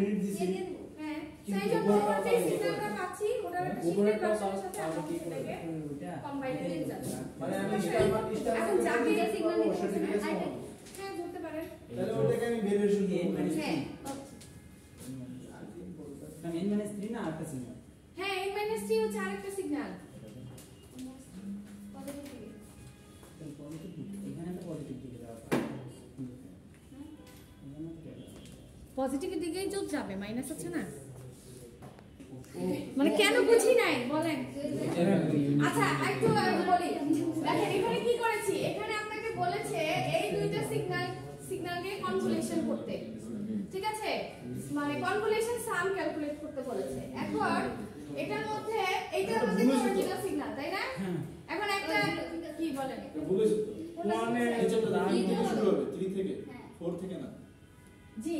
হ্যাঁ সেই জন্য আমরা যে সিগন্যালটা পাচ্ছি ওটার একটা শিফটের প্রসেসের সাথে আমরা সেটাকে কম্বাইন করে যাচ্ছি মানে আমি এখন যাকে সিগন্যাল দিচ্ছি হ্যাঁ ধরতে পারেন তাহলে ওটাকে আমি ভেরিয়েশন করব হ্যাঁ n minus 3 না আরেকটা সিগন্যাল হ্যাঁ n - 3 হচ্ছে আরেকটা সিগন্যাল এখানে তো পজিটিভ দিকে যাওয়া পজিটিভের দিকেই যোগ যাবে মাইনাস হচ্ছে না মানে কেন বুঝি নাই বলেন আচ্ছা একটু বলি দেখেন এখানে কি করেছি এখানে আপনাকে বলেছে এই দুইটা সিগন্যালকে কনভলিউশন করতে ঠিক আছে মানে কনভলিউশন সাম ক্যালকুলেট করতে বলেছে এখন এটার মধ্যে এইটার মধ্যে অরিজিনাল সিগন্যাল তাই না এখন একটা কি বলেন বলেছি ওয়ানে এটা তো দাম থেকে শুরু হবে 3 থেকে 4 থেকে না জি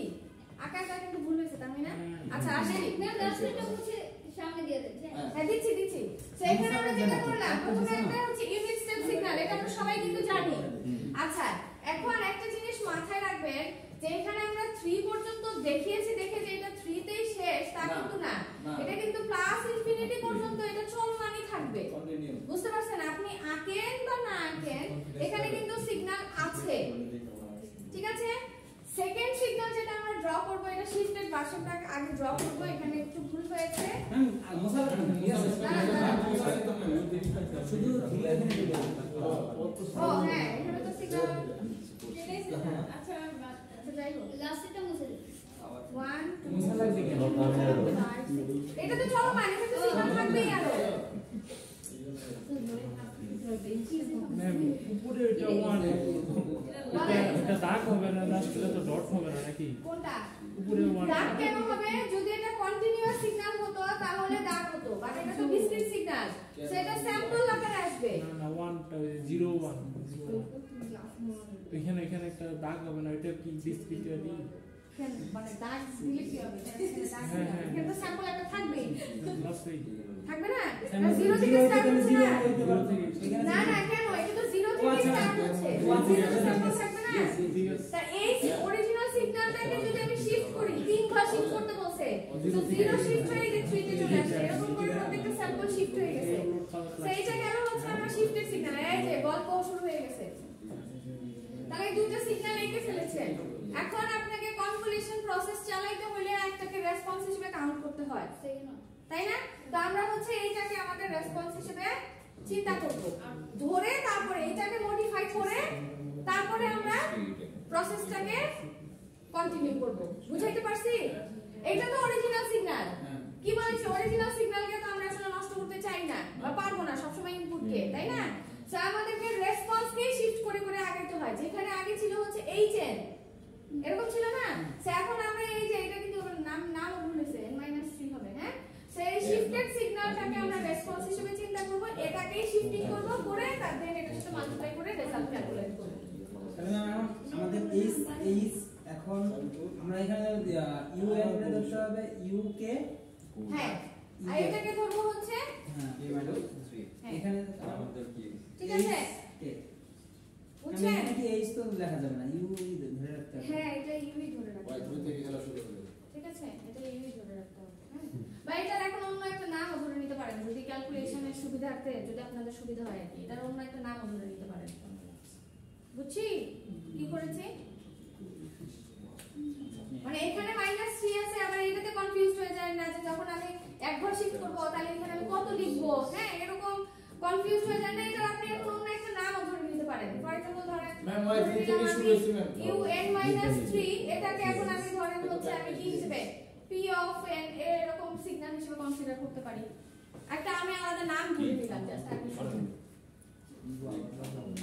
আকারটা কিন্তু ভুল হয়েছে তাই না আচ্ছা আসেন না রাস্তাটা হচ্ছে সামনে দিয়ে দেন হ্যাঁ দিচ্ছি তো এখানে আমরা যেটা করলাম প্রথমে একটা হচ্ছে ইউনিট স্টেপ সিগন্যাল এটা আমরা সবাই কিন্তু জানি আচ্ছা এখন একটা জিনিস মাথায় রাখবেন যে এখানে আমরা 3 পর্যন্ত দেখিয়েছি দেখে যে এটা 3 তেই শেষ তা কিন্তু না এটা কিন্তু প্লাস ইনফিনিটি পর্যন্ত এটা চলমানই থাকবে বুঝতে পারছেন আপনি আঁকেন বা না আঁকেন এখানে কিন্তু সিগন্যাল আছে ঠিক আছে সেকেন্ড সিগন্যাল যেটা আমরা ড্র করব এটা শিফটেড ভার্সনটা আগে ড্র করব এখানে একটু ভুল হয়েছে মশলা শুধু ও হ্যাঁ এখানে তো সিগন্যাল আচ্ছা যাই হোক লাস্টটা মুছে দিন 1 মশলা লাগবে কেন 2 এটা তো চলো মানে এটা তো সিগন্যাল থাকবেই আরো উপরে এটা ওয়ান এটা দাগ হবে না লাস্টে তো ডট হবে না নাকি কোনটা উপরে ওয়ান দাগ কেন হবে যদি এটা কন্টিনিউয়াস সিগন্যাল হতো তাহলে দাগ হতো বাট এটা তো ডিসক্রিট সিগন্যাল সেটা স্যাম্পল আকারে আসবে না ওয়ানটা 0 1 এখানে এখানে একটা দাগ হবে না এটা কি ডিসক্রিটালি মানে দাগ দিলে কি হবে এখানে তো স্যাম্পল একটা থাকবেই লাস্টে থাকবে না 0 থেকে স্টার্ট হচ্ছে না না কেন এটা তো 0 থেকে স্টার্ট হচ্ছে 1 থেকে স্যাম্পল থাকবে না তা এই অরিজিনাল সিগন্যালটাকে যদি আমি শিফট করি তিনবার শিফট করতে বলছে তো 0 শিফট হয়ে গেছে 3 তে চলে আসে এরকম করে প্রত্যেকটা স্যাম্পল শিফট হয়ে গেছে সেইটা কেন হচ্ছে আমরা শিফটেড সিগন্যাল এই যে গল্প শুরু হয়ে গেছে তাহলে দুটো সিগন্যাল এঁকে ফেলেছে এখন আপনাকে কনভলিউশন প্রসেস চালাইতে হলে একটাকে রেসপন্স হিসেবে কাউন্ট করতে হয় তাই না তো আমরা হচ্ছে এইটাকে আমাদের রেসপন্স হিসেবে চিন্তা করব ধরে তারপরে এইটাকে মডিফাই করে তারপরে আমরা প্রসেসটাকে কন্টিনিউ করব বুঝাইতে পারছি এটা তো অরিজিনাল সিগন্যাল কি বলেছে অরিজিনাল সিগন্যালকে তো আমরা আসলে নষ্ট করতে চাই না বা পারবো না সবসময় ইনপুটকে, তাই না? সো আমাদেরকে রেসপন্সকে শিফট করে করে আগাইতে হয়। যেখানে আগে ছিল হচ্ছে HN, এরকম ছিল না? সো এখন আমরা এই যে এটা কিন্তু নাম ভুলেছে n-3 হবে, হ্যাঁ? সো এই শিফটেড সিগন্যালটাকে আমরা রেসপন্স হিসেবে চিন্তা করব, এটাকেই শিফটিং করব করে তারপর এটার সাথে মাল্টিপ্লাই করে রেজাল্ট ক্যালকুলেট করব। তাহলে ম্যাম আমাদের এইচ এখন আমরা এখানে ইউ এর উপরে ধরতে হবে ইউ কে, হ্যাঁ আর এটাকে ধরবো হচ্ছে হ্যাঁ a minus 3 এখানে আমাদের কি ঠিক আছে কে বুঝছেন? এখানে কি এইচ তো লেখা যাবে না, ইউ ধরে রাখতে হবে। হ্যাঁ এটা ইউই ধরে রাখতে ওয়াই হবে, তুমি থেকে খেলা শুরু করবে। ঠিক আছে এটা ইউই ধরে রাখতে হবে, হ্যাঁ বা এটার এখন অন্য একটা নামও ধরে নিতে পারেন যদি ক্যালকুলেশনের সুবিধার্থে, যদি আপনাদের সুবিধা হয় আর কি, এটার অন্য একটা নামও ধরে নিতে পারেন। বুঝছি কি করেছি? মানে এখানে -3 আছে, আবার এটাতে কনফিউজড হয়ে যায় না যে যখন আমি একবার শিফট করব তাহলে এখানে আমি কত লিখব, হ্যাঁ এরকম কনফিউজড হয়ে যায় না। এটা আপনি এখন অন্য একটা নামও ধরে নিতে পারেন। ফর এক্সাম্পল ধরেন ম্যাম ওয়াই থেকে শুরু হয়েছে ম্যাম। un-3 এটাকে এখন আমি ধরেন হচ্ছে আমি কি হিসেবে p of n এরকম সিগন্যাল হিসেবে কনসিডার করতে পারি। একটা আমি আলাদা নাম ধরে নিলাম জাস্ট আপনি শুনুন।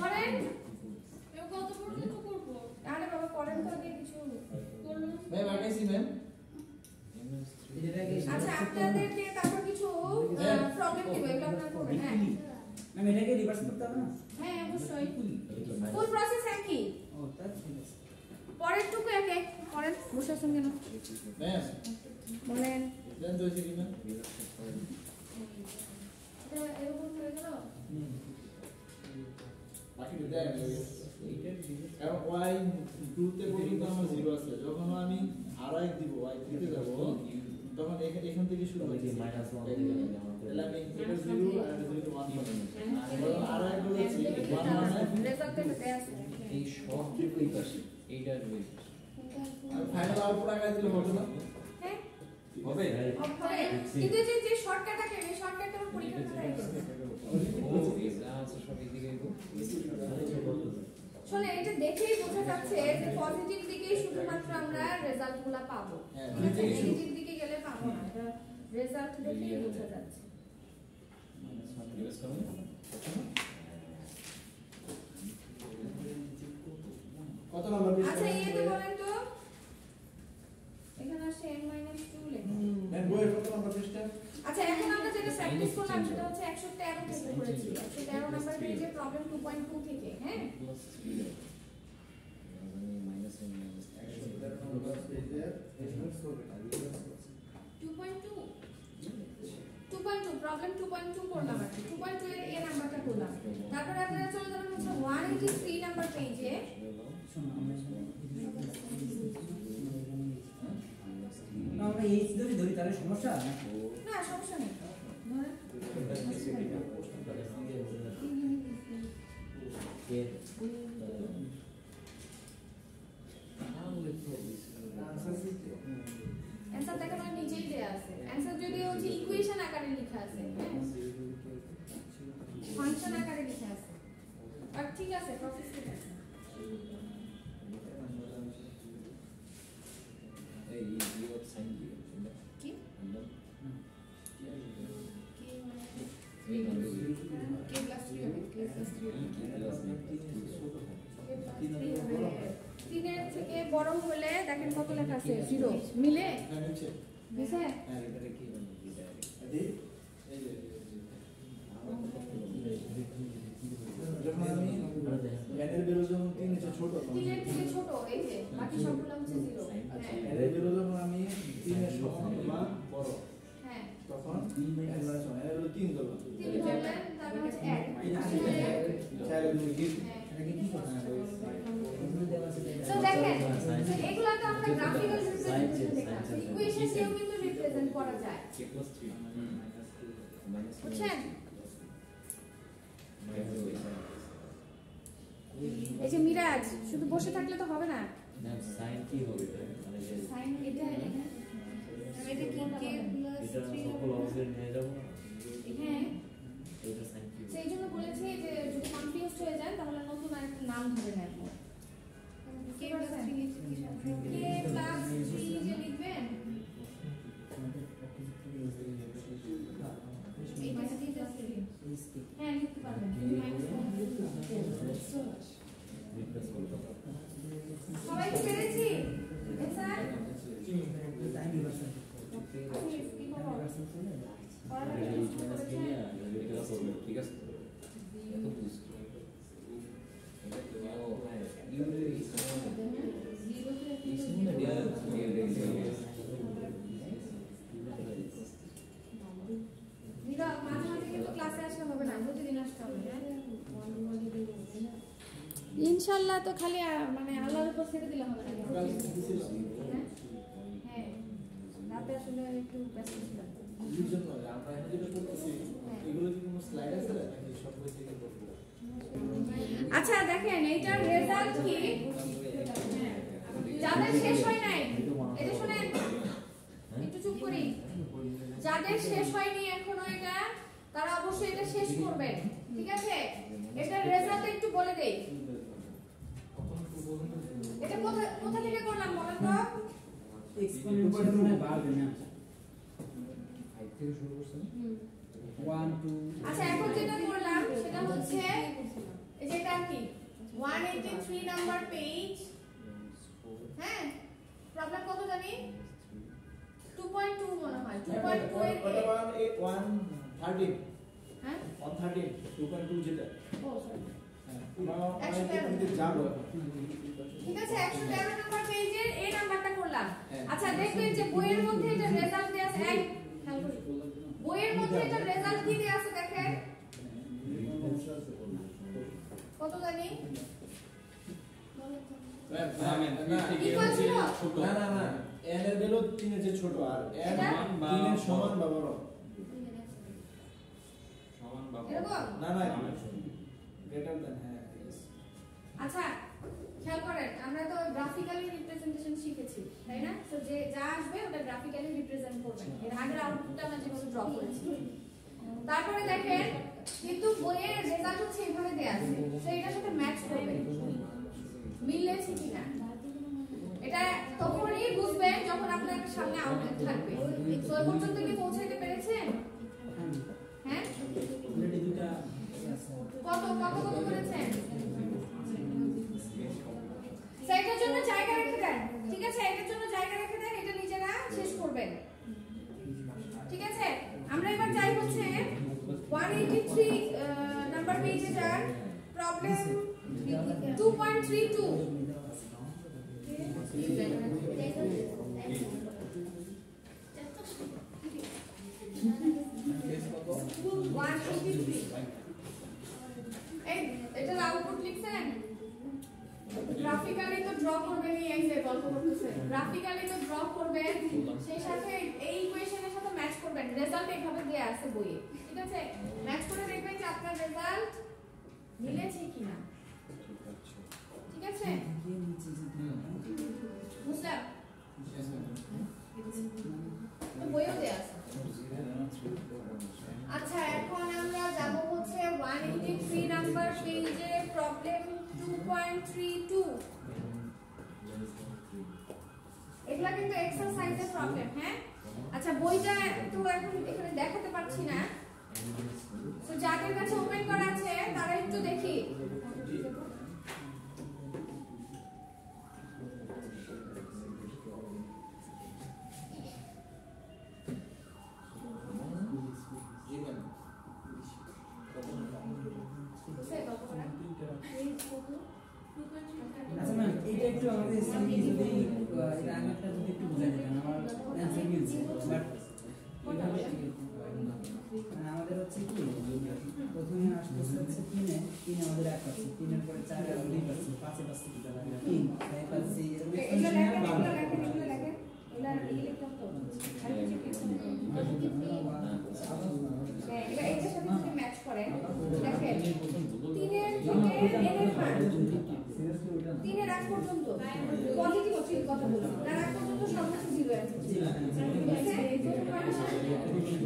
করেন এও কত পর্যন্ত করব? আরে বাবা করেন তো আগে কিছু করলাম ম্যাম আগাইছি ম্যাম। এটাকে আচ্ছা আপনাদেরকে তারপর কিছু প্রবলেম দিব, এগুলো আপনারা করবেন। হ্যাঁ ম্যাম এটাকে রিভার্স করতে হবে না? হ্যাঁ অবশ্যই ফুল প্রসেস একই। ও তাই ঠিক আছে। পরের টুকু একে করেন। বসে আছেন কেন ম্যাম বলেন? দেন তো হয়েছে কি ম্যাম? এটা এরকম হয়ে গেল। বাকি দেন কারণ ওয়াই 2 তে পর্যন্ত আমার 0 আছে, যখন আমি আরআই দিব ওয়াই 3 তে যাব তখন এখান থেকে শুরু হবে -1 তাহলে আমি এটা 0 আর এটা 0 1 পাবো। আরআই বলেছি 1 মানে রেজাল্টে দেয়া আছে। এই সবটুকু এই পাশে এইটার ওই পাশে আমি ফাইনাল আউটপুট আগাই দিলে হবে না? হ্যাঁ হবে হবে কিন্তু যে শর্টকাট আছে এই শর্টকাটটা আমরা পরীক্ষা করে রাখবো। ও এটা আছে সব এদিকে গো শুনে এটা দেখেই বোঝা যাচ্ছে যে পজিটিভ দিকেই শুধুমাত্র আমরা রেজাল্টগুলো পাবো, হ্যাঁ, নেগেটিভ দিকে গেলে পাবো না। এটা রেজাল্ট দেখেই বোঝা যাচ্ছে। ইউজ করুন কত নাম্বার পেজ? আচ্ছা ইয়েতে বলেন তো এখানে আসে n-2 লেখা। ম্যাম বইয়ের কত নাম্বার পেজটা? আচ্ছা এখন আমরা যেটা প্র্যাকটিস করলাম সেটা হচ্ছে 113 থেকে করেছি। 113 নাম্বার পেজে প্রবলেম 2.2 থেকে, হ্যাঁ প্লাস 3 মাইনাস মাইনাস 2.2 প্রবলেম 2.2 করলাম আর 2.2 এর এই নাম্বারটা করলাম। তারপর আপনারা চলে যাবেন হচ্ছে 183 নাম্বার পেজে। শোনো আমরা এইচ ধরি তাহলে সমস্যা না? না সমস্যা নেই ধরেন অ্যানসার দেখানো নিচেই দেয়া আছে। অ্যানসার যদি হচ্ছে ইকুয়েশন আকারে লেখা আছে, হ্যাঁ ফাংশন আকারে লেখা আছে। আর ঠিক আছে প্রসেস ঠিক আছে। এই ইউ সাইন কি কি এই মানে k প্লাস 3 হবে k প্লাস 3 3 এর থেকে বড় হলে দেখেন কত লেখা আছে 0 মিলে হ্যাঁ নিচে। বুঝছে? হ্যাঁ এটা কি মানে এদি এই যে যখন আমি এর বিরুদ্ধে যখন 3 নিচে ছোট 3 এর থেকে ছোট এই যে বাকি সবগুলো হচ্ছে 0। আচ্ছা হ্যাঁ এর বিরুদ্ধে যখন আমি 3 এর সমান বা বড় হ্যাঁ তখন এর সমান এর 3 ধরলাম 3 ধরলেন তারপর হচ্ছে 1 চাইলে তুমি কি এটাকে কি করতে হবে? তো দেখেন এগুলা তো আমরা গ্রাফিক্যাল রিপ্রেজেন্টেশন দেখলাম। ইকুয়েশন দিয়েও কিন্তু রিপ্রেজেন্ট করা যায়, k plus 3 মাইনাস বুঝছেন? এই যে মিরাজ শুধু বসে থাকলে তো হবে না। ম্যাম সাইন কি হবে মানে যে সাইন এটা কি k প্লাস এটা 3 সকল অংশের নিয়ে যাব না হ্যাঁ এটা সাইন কি হবে? সেই জন্য বলেছি যে যদি কনফিউজড হয়ে যান তাহলে নতুন আরেকটা নাম ধরে নেন। k প্লাস 3 যে লিখবেন 5% ছিল ঠিক আছে মাঝে মাঝে কিন্তু ক্লাসে আসলে হবে না, প্রতিদিন আসতে হবে। ইনশাআল্লাহ তো খালি মানে আল্লাহর উপর ছেড়ে দিলে হবে না। হ্যাঁ রাতে আসলে একটু ব্যস্ত ছিলাম। আমরা এখন যেটা করতেছি এগুলো কি কোনো স্লাইড আছে নাকি সব বই থেকে করব? আচ্ছা দেখেন এইটার রেজাল্ট কি, যাদের শেষ হয় নাই এটা শুনেন একটু চুপ করি, যাদের শেষ হয়নি এখনো এটা তারা অবশ্যই এটা শেষ করবেন, ঠিক আছে? এটার রেজাল্ট একটু বলে দেই। এটা কোথা থেকে করলাম বলেন তো? এক্সপোনেনশিয়াল মানে বাড়বে না 5 থেকে শুরু করছেন 1 2। আচ্ছা এখন যেটা করলাম সেটা হচ্ছে এই যেটা কি 183 নাম্বার পেজ, হ্যাঁ প্রবলেম কত জানি 2.2 মনে হয় 2.2 এর ওটা 113 হ্যাঁ 113 2.2 যেটা ও সরি যাবো ঠিক আছে 113 নাম্বার পেজের এই নাম্বারটা করলাম। আচ্ছা দেখবেন যে বইয়ের মধ্যে এটা রেজাল্ট দেয়া আছে, এই খেয়াল করি বইয়ের মধ্যে এটা রেজাল্ট কি দেয়া আছে দেখেন কত জানি না না না n এর ভ্যালু 3 এর চেয়ে ছোট আর n 3 এর সমান বা বড় সমান বা এরকম না না গ্রেটার দ্যান হ্যাঁ। আচ্ছা খেয়াল করেন আমরা তো গ্রাফিক্যালি রিপ্রেজেন্টেশন শিখেছি তাই না? তো যে যা আসবে ওটা গ্রাফিক্যালি রিপ্রেজেন্ট করবেন, এর আগের আউটপুটটা আমরা যেভাবে ড্র করেছি। তারপরে দেখেন কিন্তু বইয়ের রেজাল্ট হচ্ছে এইভাবে দেয়া আছে, তো এটার সাথে ম্যাচ করবে মিললেছে কিনা এটা তখনই বুঝবেন যখন আপনার সামনে আউটপুট থাকবে। তো এই পর্যন্ত কি পৌঁছাইতে পেরেছেন? হ্যাঁ অলরেডি দুটো কত করেছেন? সেইটার জন্য জায়গা রেখে দেন, ঠিক আছে? এটার জন্য জায়গা রেখে দেন, এটা নিজেরা শেষ করবেন, ঠিক আছে? আমরা এবার যাই হচ্ছে 183 নাম্বার পেজে যান, প্রবলেম 2.32 এটার আউটপুট লিখছেন? গ্রাফিক্যালি তো ড্র করবেন, এই যে গল্প করতেছে গ্রাফিক্যালি তো ড্র করবেন, সেই সাথে এই ইকুয়েশনের সাথে ম্যাচ করবেন। রেজাল্ট এইভাবে দেয়া আছে বইয়ে, ঠিক আছে? ম্যাচ করে দেখবেন যে আপনার রেজাল্ট মিলেছে কিনা, ঠিক আছে? বুঝলাম তো বইও দেয়া আছে। আচ্ছা এখন আমরা যাব হচ্ছে 183 নাম্বার পেজে প্রবলেম 2.32। এগুলা কিন্তু এক্সারসাইজের প্রবলেম, হ্যাঁ? আচ্ছা বইটা তো এখন এখানে দেখাতে পারছি না, তো যাদের কাছে ওপেন করা আছে তারা একটু দেখি। আচ্ছা ম্যাম এটা একটু আমাদের সিম্পলি যদি এটা আগেরটা যদি একটু বুঝাই দিতেন আমার অ্যানসার মিলছে, বাট এইভাবে মানে আমাদের হচ্ছে কি প্রথমে আসতেছে হচ্ছে 3 আমাদের 1 আছে, 3 এর পরে 4 এর 2 আছে, 5 এর পাশে 3 তাই পাচ্ছি এগুলো লেখেন এগুলা লিখতে তো খালি এবার এটার সাথে যদি ম্যাচ করেন দেখেন 3 এর থেকে n এর মান 3 এর আগ পর্যন্ত পজিটিভ হচ্ছে কথা বলছি, তার আগ পর্যন্ত সবকিছু 0 আছে।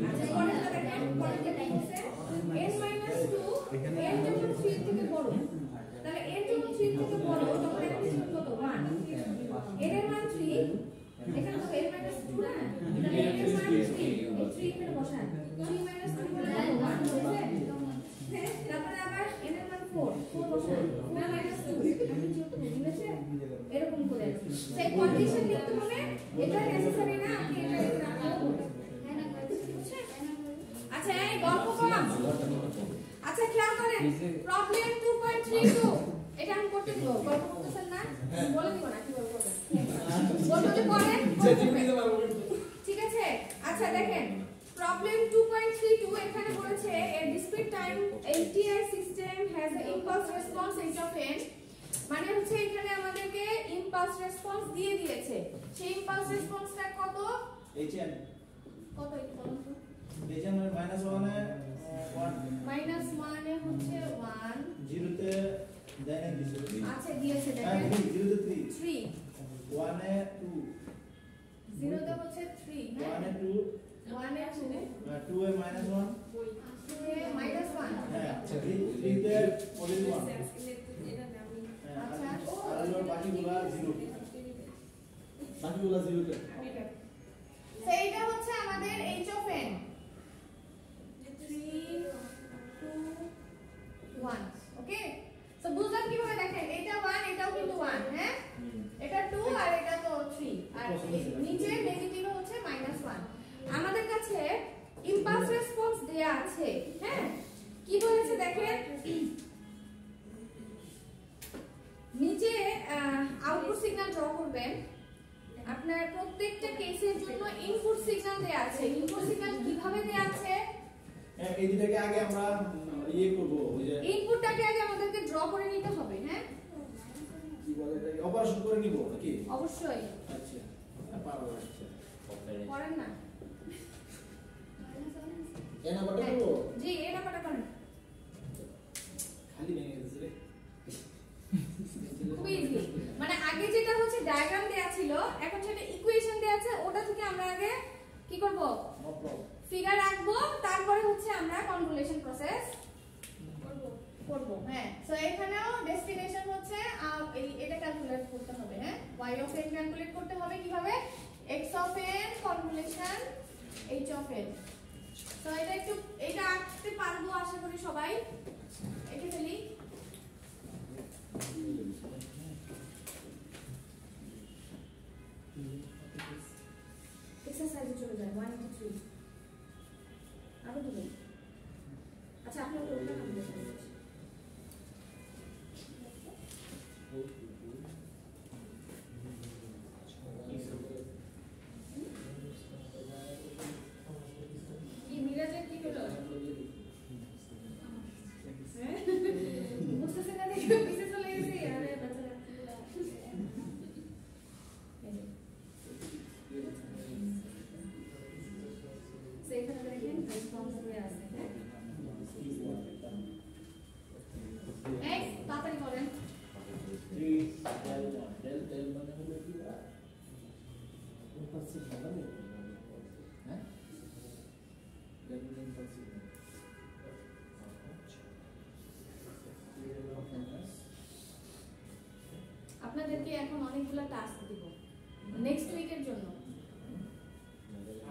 আচ্ছা পরেরটা দেখেন, পরেরটা কি হচ্ছে n - 2 n যখন 3 থেকে বড়, তাহলে n যখন 3 থেকে বড় তখন n কত 1, n এর মান 3, এখানে তো n - 2 না, তাহলে n এর মান 3, এই 3 এখানে বসান, 3 - 3 বলে 1 হয়েছে। তারপরে আবার n এর মান 4 বসান, 4 - 2 বুঝেছে? এরকম করে সেই কন্ডিশন লিখতে হবে, এটা নেসেসারি না আপনি এটা লিখে রাখতে হবে। প্রবলেম 2.32 এটা আমি করতে দিব গল্প করতেছেন না বলে দিব না কিভাবে করবেন বলবো যে করেন ঠিক আছে আচ্ছা দেখেন প্রবলেম 2.32 এখানে বলেছে a discrete time LTI system has an impulse response h of n মানে হচ্ছে এখানে আমাদেরকে ইম্পালস রেসপন্স দিয়ে দিয়েছে সেই ইম্পালস রেসপন্সটা কত hn কত একটু বলুন তো hn এর -1 এ 1 -1 এ হচ্ছে 1 0 তে দেয় না কিছু আচ্ছা দিয়েছে হ্যাঁ দেখেন 0 তে 3 1 এ 2 0 তে হচ্ছে 3 হ্যাঁ 1 এ 2 1 এ 2 2 এ -1 2 এ -1 হ্যাঁ 3 তে -1 আচ্ছা আর হলো বাকিগুলা 0 বাকিগুলা 0 তে ওকে সো এইটা হচ্ছে আমাদের h of n 3 2 1 okay so বুঝলাম কিভাবে দেখেন এটা 1 এটাও কিন্তু 1 হ্যাঁ এটা 2 আর এটা তো 3 আর নিচে নেগেটিভ হচ্ছে -1 আমাদের কাছে ইম্পালস রেসপন্স দেয়া আছে হ্যাঁ কি বলেছে দেখেন নিচে আউটপুট সিগন্যাল ড্র করবেন আপনার প্রত্যেকটা কেসের জন্য ইনপুট সিগন্যাল দেয়া আছে ইনপুট সিগন্যাল কিভাবে দেয়া আছে এই দুটাকে আগে আমরা ইয়ে করব ওই যে ইনপুটটাকে আগে আমাদেরকে ড্র করে নিতে হবে হ্যাঁ কি বলে এটাকে অপারেশন করে নিব নাকি অবশ্যই আচ্ছা পারবো আচ্ছা করেন না এ নাম্বারটা করব জি এই নাম্বারটা করেন খালি ভেঙে গেছে রে খুব ইজি মানে আগে যেটা হচ্ছে ডায়াগ্রাম দেয়া ছিল এখন সেটা ইকুয়েশন দেয়া আছে ওটা থেকে আমরা আগে কি করব ফিগার রাখবো তারপরে হচ্ছে আমরা কনভলিউশন প্রসেস করব হ্যাঁ সো এখানেও ডেস্টিনেশন হচ্ছে এটা ক্যালকুলেট করতে হবে হ্যাঁ y of n ক্যালকুলেট করতে হবে কিভাবে x of n convolution h of n তো এটা আঁকতে পারবো আশা করি সবাই এঁকে ফেলি এক্সারসাইজে চলে যায় 1 2 3 আরো দিবেন আচ্ছা আপনার ওটা কমপ্লিট হয়ে গেছে কি মিরাজের কি হলো বুঝতেছেন না দেখে পিছে চলে গেছে আরে বাচ্চারা সেখানে দেখেন রেসপন্স হয়ে আছে হ্যাঁ তাড়াতাড়ি বলেন 3 del মানে হলো কি হ্যাঁ del আপনাদেরকে এখন অনেকগুলো টাস্ক দিব নেক্সট উইকের জন্য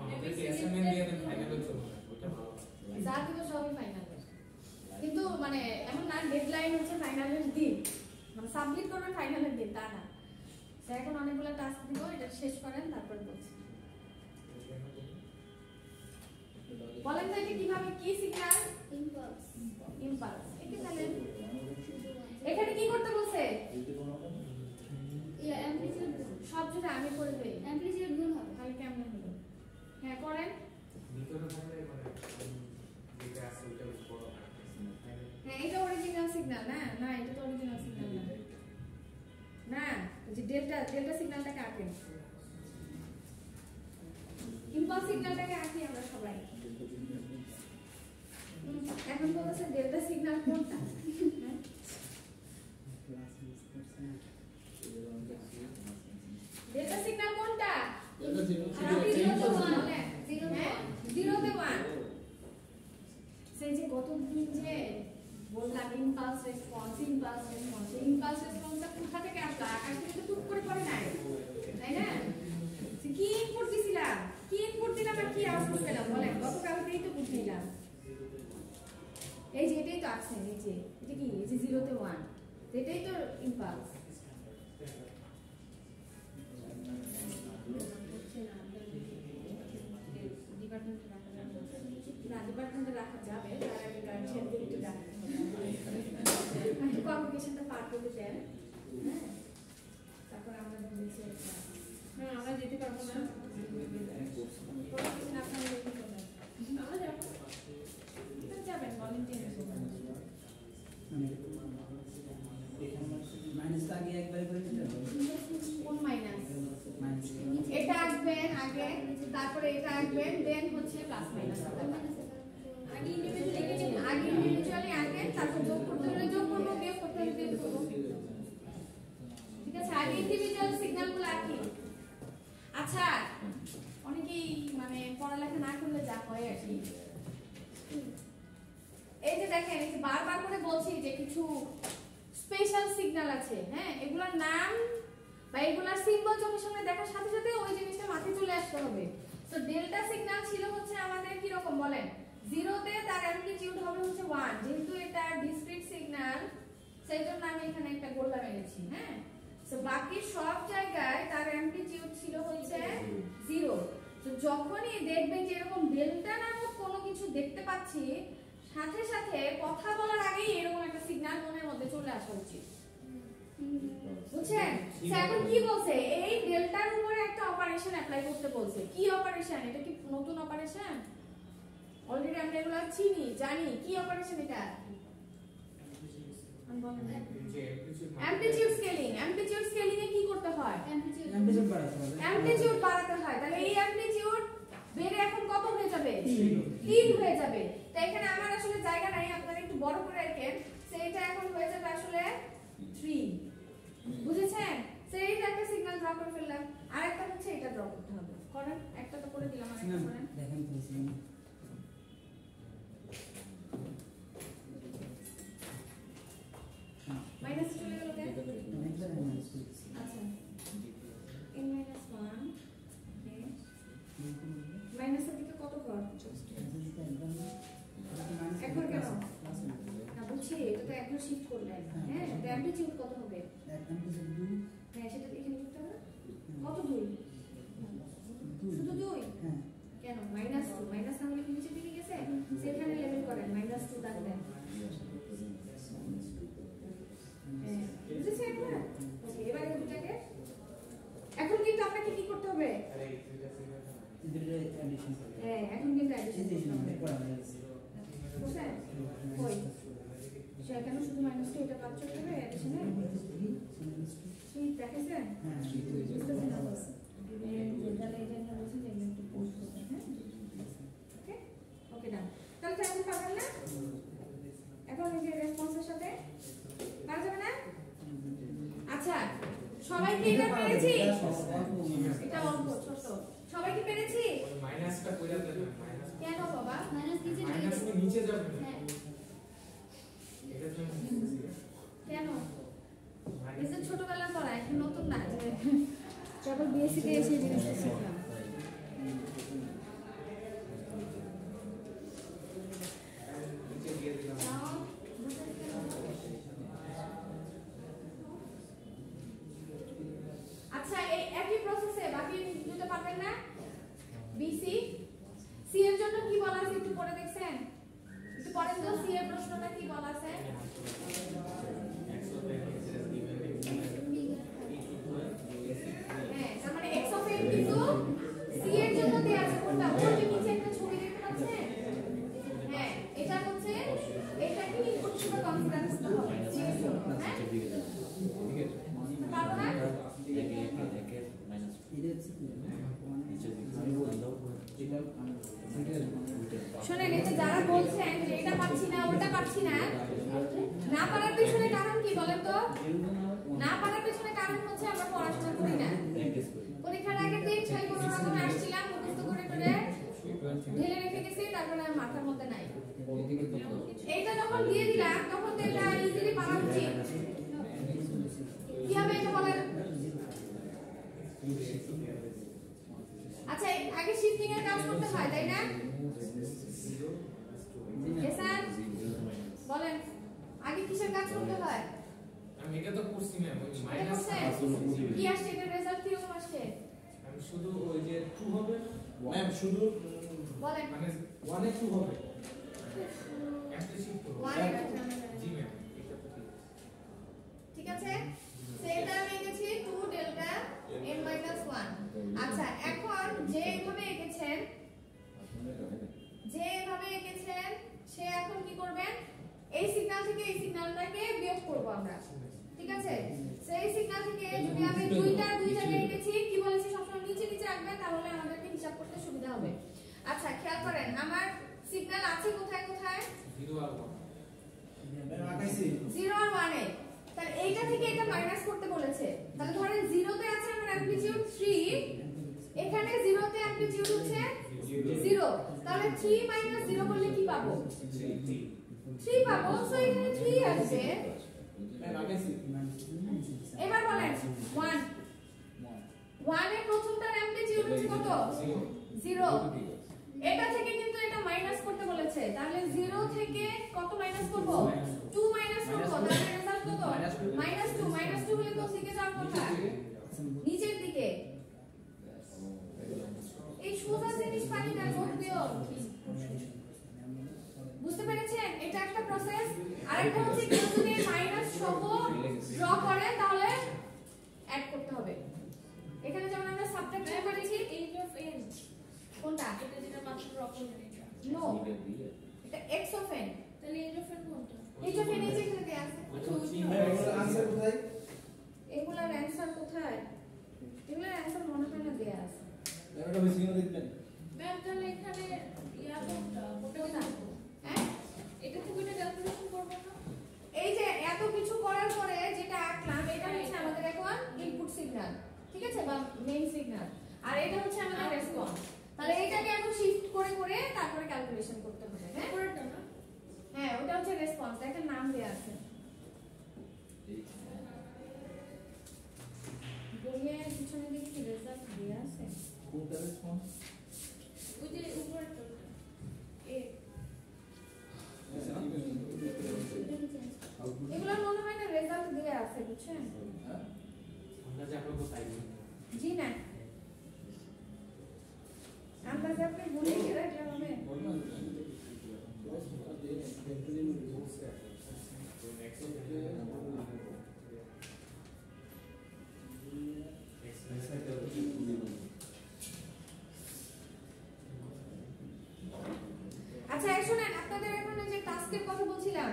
আমাদেরকে অ্যাসাইনমেন্ট দিয়ে দেন ফাইনালে চলবে ওটা ভালো যা দিব সবই ফাইনালে কিন্তু মানে এমন না ডেডলাইন হচ্ছে ফাইনালের দিন মানে সাবমিট করবেন ফাইনালের দিন তা না তো এখন অনেকগুলো টাস্ক দিব এটা শেষ করেন তারপর বলছি বলেন তো এটা কিভাবে কি সিগন্যাল ইম্পালস এটা তাহলে এখানে কি করতে বলছে সব যেটা আমি করে দেই অ্যামপ্লিটিউড গুণ হবে তাহলে কেমন হলো হ্যাঁ করেন ভিতরে থাকলে মানে যেটা আছে ওটা বড় হ্যাঁ এটা অরিজিনাল সিগন্যাল না না এটা তো অরিজিনাল সিগন্যাল না না এই যে ডেল্টা সিগন্যালটাকে আঁকেন ইম্পালস সিগন্যালটাকে আঁকি আমরা সবাই এখন বলছে ডেল্টা সিগন্যাল কোনটা ডেল্টা সিগন্যাল কোনটা এটা জিরোতে 1 সেই যে গতদিন যে বললাম ইম্পালস রেসপন্স ইম্পালসটা কোথা থেকে আসলো আকাশ থেকে টুক করে পড়ে নাই তাই না কি ইনপুট দিছিলাম কি ইনপুট দিলাম আর কি আউটপুট পেলাম বলেন গতকালকেই তো বুঝলাম এই যে এটাই তো আছে নিচে এটা কি এই যে 0 তে 1 এটাই তো ইম্পালস ডিপার্টমেন্টে রাখা যাবে তার আগে গার্জিয়ানদের একটু ডাকতে হবে করতে চান হ্যাঁ তারপর আমরা বলেছি হ্যাঁ আমরা যেতে পারবো না আপনারা যেতে পারবেন আমরা যাবো যাবেন ভলান্টিয়ার মাইনাসটা আগে একবার করে দিতে হবে। কোন মাইনাস মাইনাস এটা আঁকবেন আগে তারপরে এটা আঁকবেন দেন হচ্ছে প্লাস মাইনাস আগে ইন্ডিভিজুয়ালি আঁকেন তারপর যোগ করতে হলে যোগ করবো বিয়োগ করতে হলে বিয়োগ করবো ঠিক আছে আগে ইন্ডিভিজুয়াল সিগন্যালগুলো আঁকি আচ্ছা অনেকেই মানে পড়ালেখা না করলে যা হয় আর কি এই যে দেখেন এই যে বারবার করে বলছি যে কিছু স্পেশাল সিগন্যাল আছে হ্যাঁ এগুলোর নাম বা এগুলোর সিম্বল চোখের সামনে দেখার সাথে সাথে ওই জিনিসটা মাথায় চলে আসতে হবে তো ডেল্টা সিগন্যাল ছিল হচ্ছে আমাদের কি রকম বলেন জিরোতে তার অ্যামপ্লিটিউড হবে হচ্ছে 1 যেহেতু এটা ডিসক্রিট সিগন্যাল সেই জন্য আমি এখানে একটা গোল্লা মেরেছি হ্যাঁ তো বাকি সব জায়গায় তার অ্যামপ্লিটিউড ছিল হচ্ছে 0 তো যখনই দেখবেন যে এরকম ডেল্টা নামক কোনো কিছু দেখতে পাচ্ছি সাথে সাথে কথা বলার আগেই এরকম একটা সিগন্যাল মনের মধ্যে চলে আসা উচিত বুঝছেন এখন কি বলছে এই ডেল্টার উপরে একটা অপারেশন অ্যাপ্লাই করতে বলছে কি অপারেশন এটা কি নতুন অপারেশন অলরেডি আমরা এগুলো চিনি জানি কি অপারেশন এটা অ্যামপ্লিটিউড স্কেলিং এ কি করতে হয় অ্যামপ্লিটিউড বাড়াতে হবে। অ্যামপ্লিটিউড বাড়াতে হয় তাহলে এই অ্যামপ্লিটিউড বেড়ে এখন কত হয়ে যাবে 3 হয়ে যাবে তাই এখানে আমার আসলে জায়গা নাই আপনারা একটু বড় করে রাখেন সেইটা এখন হয়ে যাবে আসলে 3 বুঝেছেন সেইটা একটা সিগন্যাল ড্র করে ফেললাম আরেকটা হচ্ছে এটা ড্র করতে হবে করেন একটা তো করে দিলাম আরেকটা করেন দেখেন তো সিগন্যাল মাইনাস চলে গেল কেন একবার মাইনাস আচ্ছা n - 1 মাইনাসের দিকে কত ঘর একবার কেন না বুঝছি এটা তো একবার শিফট করলেন হ্যাঁ তো অ্যামপ্লিটিউড কত হবে হ্যাঁ সেটা এখানে লিখতে হবে কত 2 শুধু 2 হ্যাঁ কেন -2 মাইনাস না হলে কি নিচে দিকে গেছে সেখানে লেভেল করেন -2 দাগ দেন হ্যাঁ বুঝেছেন একবার ওকে এবারে দুটাকে এখন কিন্তু আপনাকে কি করতে হবে দুটো অ্যাডিশন করবে হ্যাঁ এখন কিন্তু অ্যাডিশন করতে হবে বুঝছেন কই সেখানে শুধু মাইনাস 2 এটা বাদ চলে যাবে অ্যাডিশনে কি দেখেছেন হ্যাঁ বুঝতেছেন না বস তাহলে এটা নিয়ে বলছেন যে একটু পোস্ট করতে হ্যাঁ ওকে ওকে ডান তাহলে তো এখন পাবেন না এখন এই যে রেসপন্সের সাথে পাওয়া যাবে না আচ্ছা সবাই কি এটা পেরেছি এটা অল্প ছোট সবাই কি পেরেছি মাইনাসটা কইরা দেন মাইনাস কেন বাবা মাইনাস নিচে যাবে হ্যাঁ এটা তো কেন এই যে ছোটবেলা পড়া এখন নতুন না কেবল বিএসসি তে এসে জিনিসটা শিখলাম নিচে দিয়ে দিলাম আচ্ছা এই একই প্রসেসে বাকি দুটো পারবেন না বিসি সি এর জন্য কি বলা আছে একটু পড়ে দেখছেন একটু পড়েন তো সি এর প্রশ্নটা কি বলা আছে হ্যাঁ তার মানে x অফ n কিন্তু সি এর জন্য দেয়া আছে কোনটা ওই যে নিচে একটা ছবি দেখতে পাচ্ছেন হ্যাঁ এটা হচ্ছে এটা কি ইনপুট হিসেবে কনসিডার করতে হবে সি এর জন্য হ্যাঁ পারবো না শোনেন এই যে যারা বলছেন যে এটা পাচ্ছি না ওটা পাচ্ছি না না পারার পিছনে কারণ কি বলেন তো না পারার পিছনে কারণ হচ্ছে আমরা পড়াশোনা করি না পরীক্ষার আগের দিন ছয় কোনো রকমে আসছিলাম মুখস্থ করে করে ঢেলে রেখে গেছি তারপরে আর মাথার মধ্যে নাই এইটা যখন দিয়ে দিলাম তখন তো এটা ইজিলি পারা উচিত কি হবে এটা বলেন আচ্ছা আগে শিফটিং এর কাজ করতে হয় তাই না স্যার বলেন আগে কিসের কাজ করতে হয় আমি এটা তো করছি না ওই মাইনাস কি আসছে এর রেজাল্ট কি রকম আসছে আমি শুধু ওই যে 2 হবে ম্যাম শুধু বলেন মানে 1 এ 2 হবে একটা শিফট করব ওয়ান জি ম্যাম এটা তো ঠিক ঠিক আছে সেটা আমি এঁকেছি 2 ডেল্টা n মাইনাস 1। আচ্ছা এখন যে এইভাবে এঁকেছেন সে এখন কি করবেন, এই সিগন্যাল থেকে এই সিগন্যালটাকে বিয়োগ করব আমরা, ঠিক আছে। সেই সিগন্যাল থেকে যদি আমি দুইটা দুই জায়গায় এঁকেছি, কি বলেছি সবসময় নিচে নিচে রাখবেন, তাহলে আমাদেরকে হিসাব করতে সুবিধা হবে। আচ্ছা খেয়াল করেন আমার সিগন্যাল আছে কোথায় কোথায়, 0 আর 1 0 আর 1 এ। তাহলে এইটা থেকে এটা মাইনাস করতে বলেছে, তাহলে ধরেন 0 তে আছে আমার অ্যামপ্লিটিউড 3, এখানে 0 তে অ্যামপ্লিটিউড হচ্ছে 0, তাহলে 3 মাইনাস 0 করলে কি পাবো, 3 পাবো। সো এখানে 3 আসবে। এবার বলেন 1 এর প্রথমটার অ্যামপ্লিটিউড হচ্ছে কত, 0। এটা থেকে কিন্তু এটা মাইনাস করতে বলেছে, তাহলে 0 থেকে কত মাইনাস করব, 2 মাইনাস করব, তাহলে রেজাল্ট কত, -2। -2 হলে কোন দিকে যাওয়ার কথা, নিচের দিকে। এই সোজা জিনিস পারি না, নোট দিও। বুঝতে পেরেছেন, এটা একটা প্রসেস। আরেকটা হচ্ছে কেউ যদি মাইনাস সহ ড্র করে তাহলে অ্যাড করতে হবে। এখানে যেমন আমরা সাবট্রাকশন করেছি age of n, কোনটা, এটা যেটা মাত্র ড্র করলেন এটা, নো এটা x of n, তাহলে age of n কোনটা? age of n এই যে এখানে দেয়া আছে। আনসার কোথায়? এগুলার অ্যানসার কোথায়, এগুলার অ্যানসার মনে হয় না দেয়া আছে। এটা বেশি করে দেখবেন। ম্যাম তাহলে এখানে ইয়া কোনটা, কোনটা? হ্যাঁ এটা থেকে এটা ক্যালকুলেশন করব না? এই যে এত কিছু করার পরে যেটা আঁকলাম এটা হচ্ছে আমাদের এখন ইনপুট সিগন্যাল, ঠিক আছে, বা মেইন সিগন্যাল, আর এটা হচ্ছে আমাদের রেসপন্স। তাহলে এটাকে এখন শিফট করে করে তারপরে ক্যালকুলেশন করতে হবে। হ্যাঁ পরেরটা না? হ্যাঁ ওটা হচ্ছে রেসপন্স, দেখেন নাম দেয়া আছে বইয়ের পিছনের দিকে, কি রেজাল্ট দেয়া আছে, কোনটা রেসপন্স? ওই যে উপরেরটা এ এগুলোর মনে হয় না রেজাল্ট দেয়া আছে, বুঝছেন? আন্দাজে আপনারা কোথায় জি না আন্দাজে আপনি বলে কি রাখলাম আমি, আচ্ছা শুনেন আপনাদের এখন যে টাস্কের কথা বলছিলাম,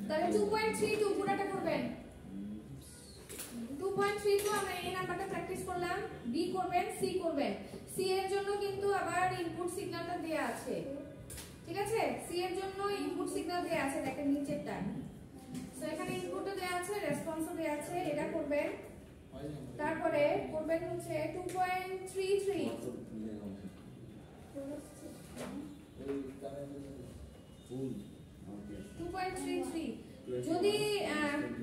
তাহলে 2.32 পুরোটা করবেন। 2.32 আমরা এই নাম্বারটা প্র্যাকটিস করলাম, বি করবেন, সি করবেন। সি এর জন্য কিন্তু আবার ইনপুট সিগন্যালটা দেয়া আছে, ঠিক আছে, সি এর জন্য ইনপুট সিগন্যাল দেয়া আছে, দেখেন নিচেরটা। সো এখানে ইনপুটও দেয়া আছে, রেসপন্সও দেয়া আছে, এটা করবেন। তারপরে করবেন হচ্ছে 2.33 2.33 যদি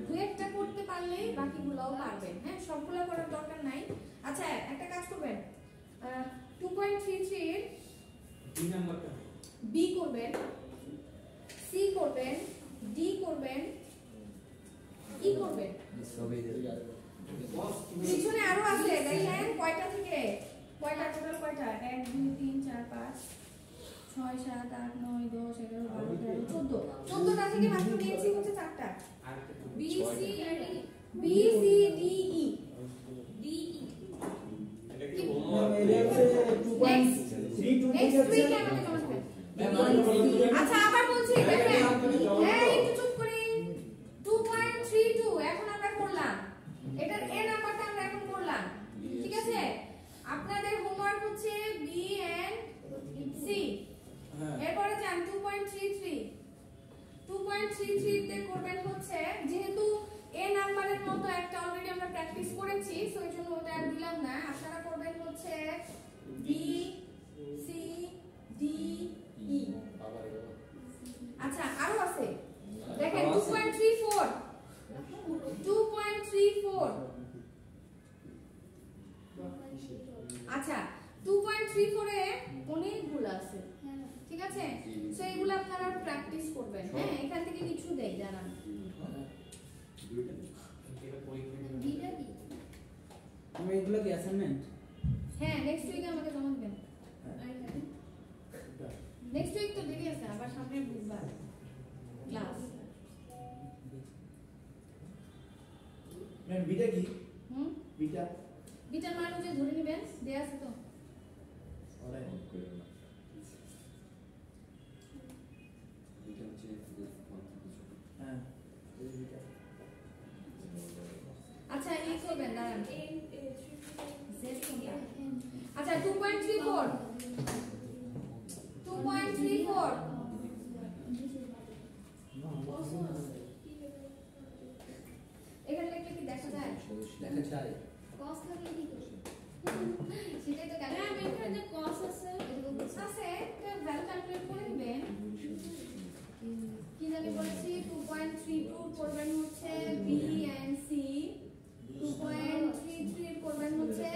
দু একটা করতে পারলেই বাকিগুলোও পারবেন। হ্যাঁ সবগুলো করার দরকার নাই। আচ্ছা একটা কাজ করবেন, 2.33 এর বি নাম্বারটা বি করবেন, সি করবেন, ডি করবেন, ই করবেন। পিছনে আরো আছে দেখেন কয়টা থেকে কয়টা, টোটাল কয়টা, 1 2 3 4 5 6 7 8 9 10 11 12 13 14টা থেকে মাত্র নিয়েছি হচ্ছে 4টা, B C D E D E. Next উইকে আমাদের জমা দেবেন। আচ্ছা আবার বলছি দেখেন, এই একটু চুপ করি। 2.32 এখন আমরা করলাম, এটার এ নাম্বারটা আমরা এখন করলাম, ঠিক আছে। আপনাদের হোমওয়ার্ক হচ্ছে বি এন্ড সি, এরপরে যান 2.33 তে করবেন হচ্ছে, যেহেতু এ নাম্বারের মতো একটা অলরেডি আমরা প্র্যাকটিস করেছি, সো এই জন্য ওটা আর দিলাম না। আপনারা করবেন হচ্ছে বি সি ডি ই। আচ্ছা আরো আছে দেখেন 2.34 আচ্ছা 2.34 এ অনেকগুলো আছে, ঠিক আছে। সো এগুলো আপনারা প্র্যাকটিস করবেন। হ্যাঁ এখান থেকে কিছু দেই জানান। ডিটা কি? আমরা এগুলো কি অ্যাসাইনমেন্ট? হ্যাঁ নেক্সট উইকে আমাকে জমা দেবেন। নেক্সট উইক তো দেরি আছে, আবার সামনে বুধবার ক্লাস। ম্যাম বিটা কি? হুম বিটা বিটার মান যে ধরে নেবেন দেয়া আছে তো অলরাইট হ্যাঁ এই বিটা আচ্ছা এই করবেন দাঁড়ান আচ্ছা 2.34 এখানে লিখলে কি দেখা যায় দেখা যায় cos থাকলে কি করব সেটাই তো হ্যাঁ আমি এখানে যে cos আছে আছে তো ভ্যালু ক্যালকুলেট করে নেবেন কি জানি বলেছি 2.32 করবেন হচ্ছে b and c 2.33 এর করবেন হচ্ছে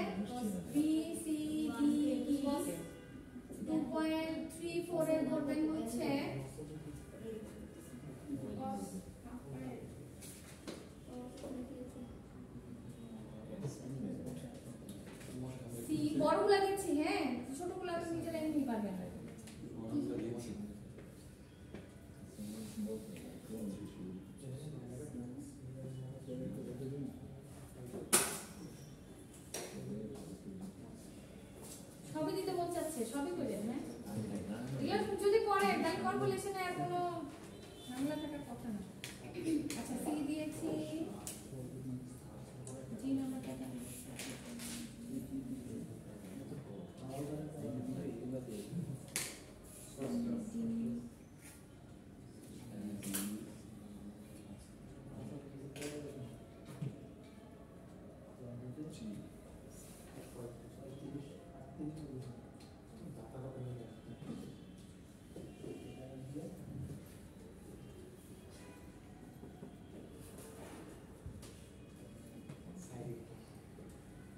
b c d e 2.34 এর করবেন হচ্ছে সি বড়গুলা দিচ্ছি হ্যাঁ ছোটগুলা তো নিজেরা এমনি পারবেন সবই দিতে বলছে সবই করবেন হ্যাঁ এগুলো যদি করেন তাহলে কনভলিউশনে আর কোনো ঝামেলা থাকার কথা না আচ্ছা সি দিয়েছি জি নাম্বার কত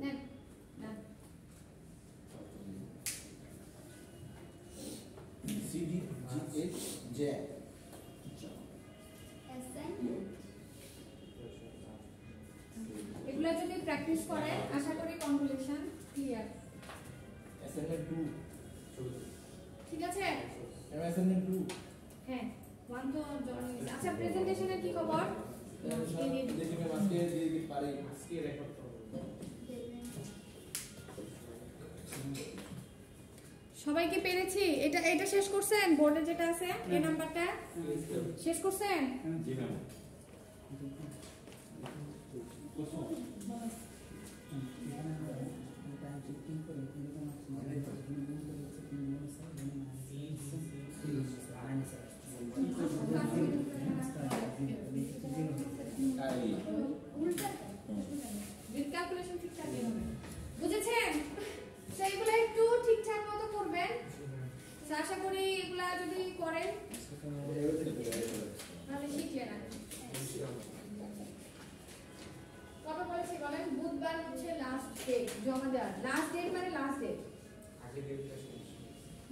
নেন নেন সিডি জিএইচ জে এগুলা যদি প্র্যাকটিস করেন আশা করি কনভলিউশন ক্লিয়ার অ্যাসাইনমেন্ট 2 ঠিক আছে অ্যাসাইনমেন্ট 2 হ্যাঁ ওয়ান তো জয়েন আচ্ছা প্রেজেন্টেশনের কি খবর দেখি ম্যাম আজকে দিয়ে পারি আজকে রেকর্ড করব সবাই কি পেরেছি এটা এটা শেষ করছেন বোর্ডে যেটা আছে এই নাম্বারটা শেষ করছেন জি ম্যাম ক্যালকুলেশন ঠিকঠাক হবে বুঝেছেন সেইগুলো একটু ঠিকঠাক মতো করবেন আশা করি এগুলা যদি করেন তাহলে শিখলেন না কবে বলেছি বলেন বুধবার হচ্ছে লাস্ট ডেট জমা দেওয়ার লাস্ট ডেট মানে লাস্ট ডেট আগে ডেটটা শেষ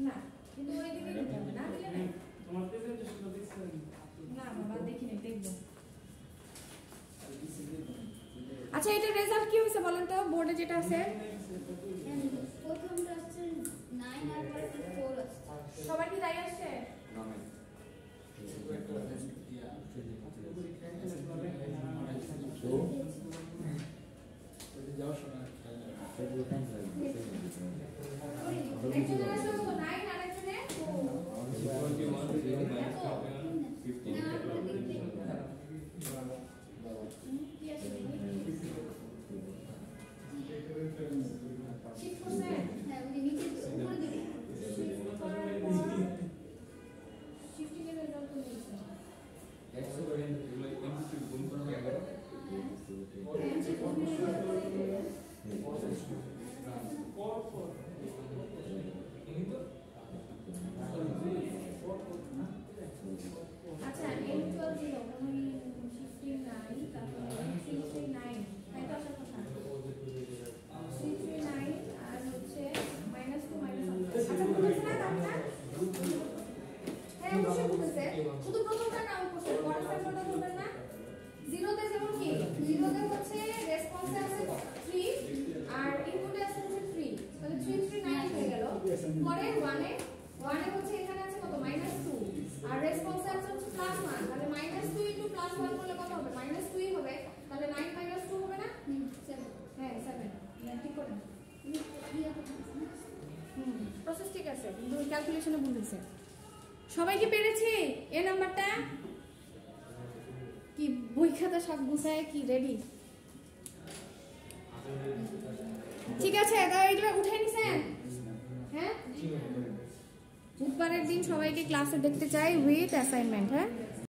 না কিন্তু ওই দিকে দিতে হবে না দিলে না তোমার প্রেজেন্টেশন দেখছেন না বাবা দেখিনি দেখবো আচ্ছা এটা রেজাল্ট কি হয়েছে বলেন তো বোর্ডে যেটা আছে প্রথমটা হচ্ছে 9 আর পরে 4 আসছে সবার কি তাই আসছে না ম্যাম যাওয়ার সময় একজনের আসলে তো 9 আর একজনের 6% হ্যাঁ ওই নিচে উপরে দিকে শিফটিং এর রেজাল্ট তো হয়েছে আচ্ছা M12 0 শিফটিং নাই তারপরে 339 তাই তো আসার কথা 339 আর হচ্ছে -2 আচ্ছা বুঝতেছ না দামটা হ্যাঁ অবশ্যই বুঝতেছে শুধু প্রথমটা নাও করছে পরের স্যাম্পলটা বলবেন না জিরোতে যেমন কি জিরোতে হচ্ছে রেসপন্সে আছে 3 আর ইনপুটে আছে হচ্ছে 3 তাহলে 339 হয়ে গেল পরে 1 এ হচ্ছে এখানে আছে কত -2 আর রেসপন্সে আছে হচ্ছে +1 তাহলে -2 * +1 করলে কত হবে -2 হবে তাহলে 9 - 2 হবে ঠিক করেন প্রসেস ঠিক আছে কিন্তু ক্যালকুলেশনে ভুল হয়েছে সবাই কি পেরেছি এ নাম্বারটা কি বই খাতা সব গুছায় কি রেডি ঠিক আছে তাহলে এগুলো উঠে নিছেন হ্যাঁ বুধবারের দিন সবাইকে ক্লাসে দেখতে চাই উইথ অ্যাসাইনমেন্ট হ্যাঁ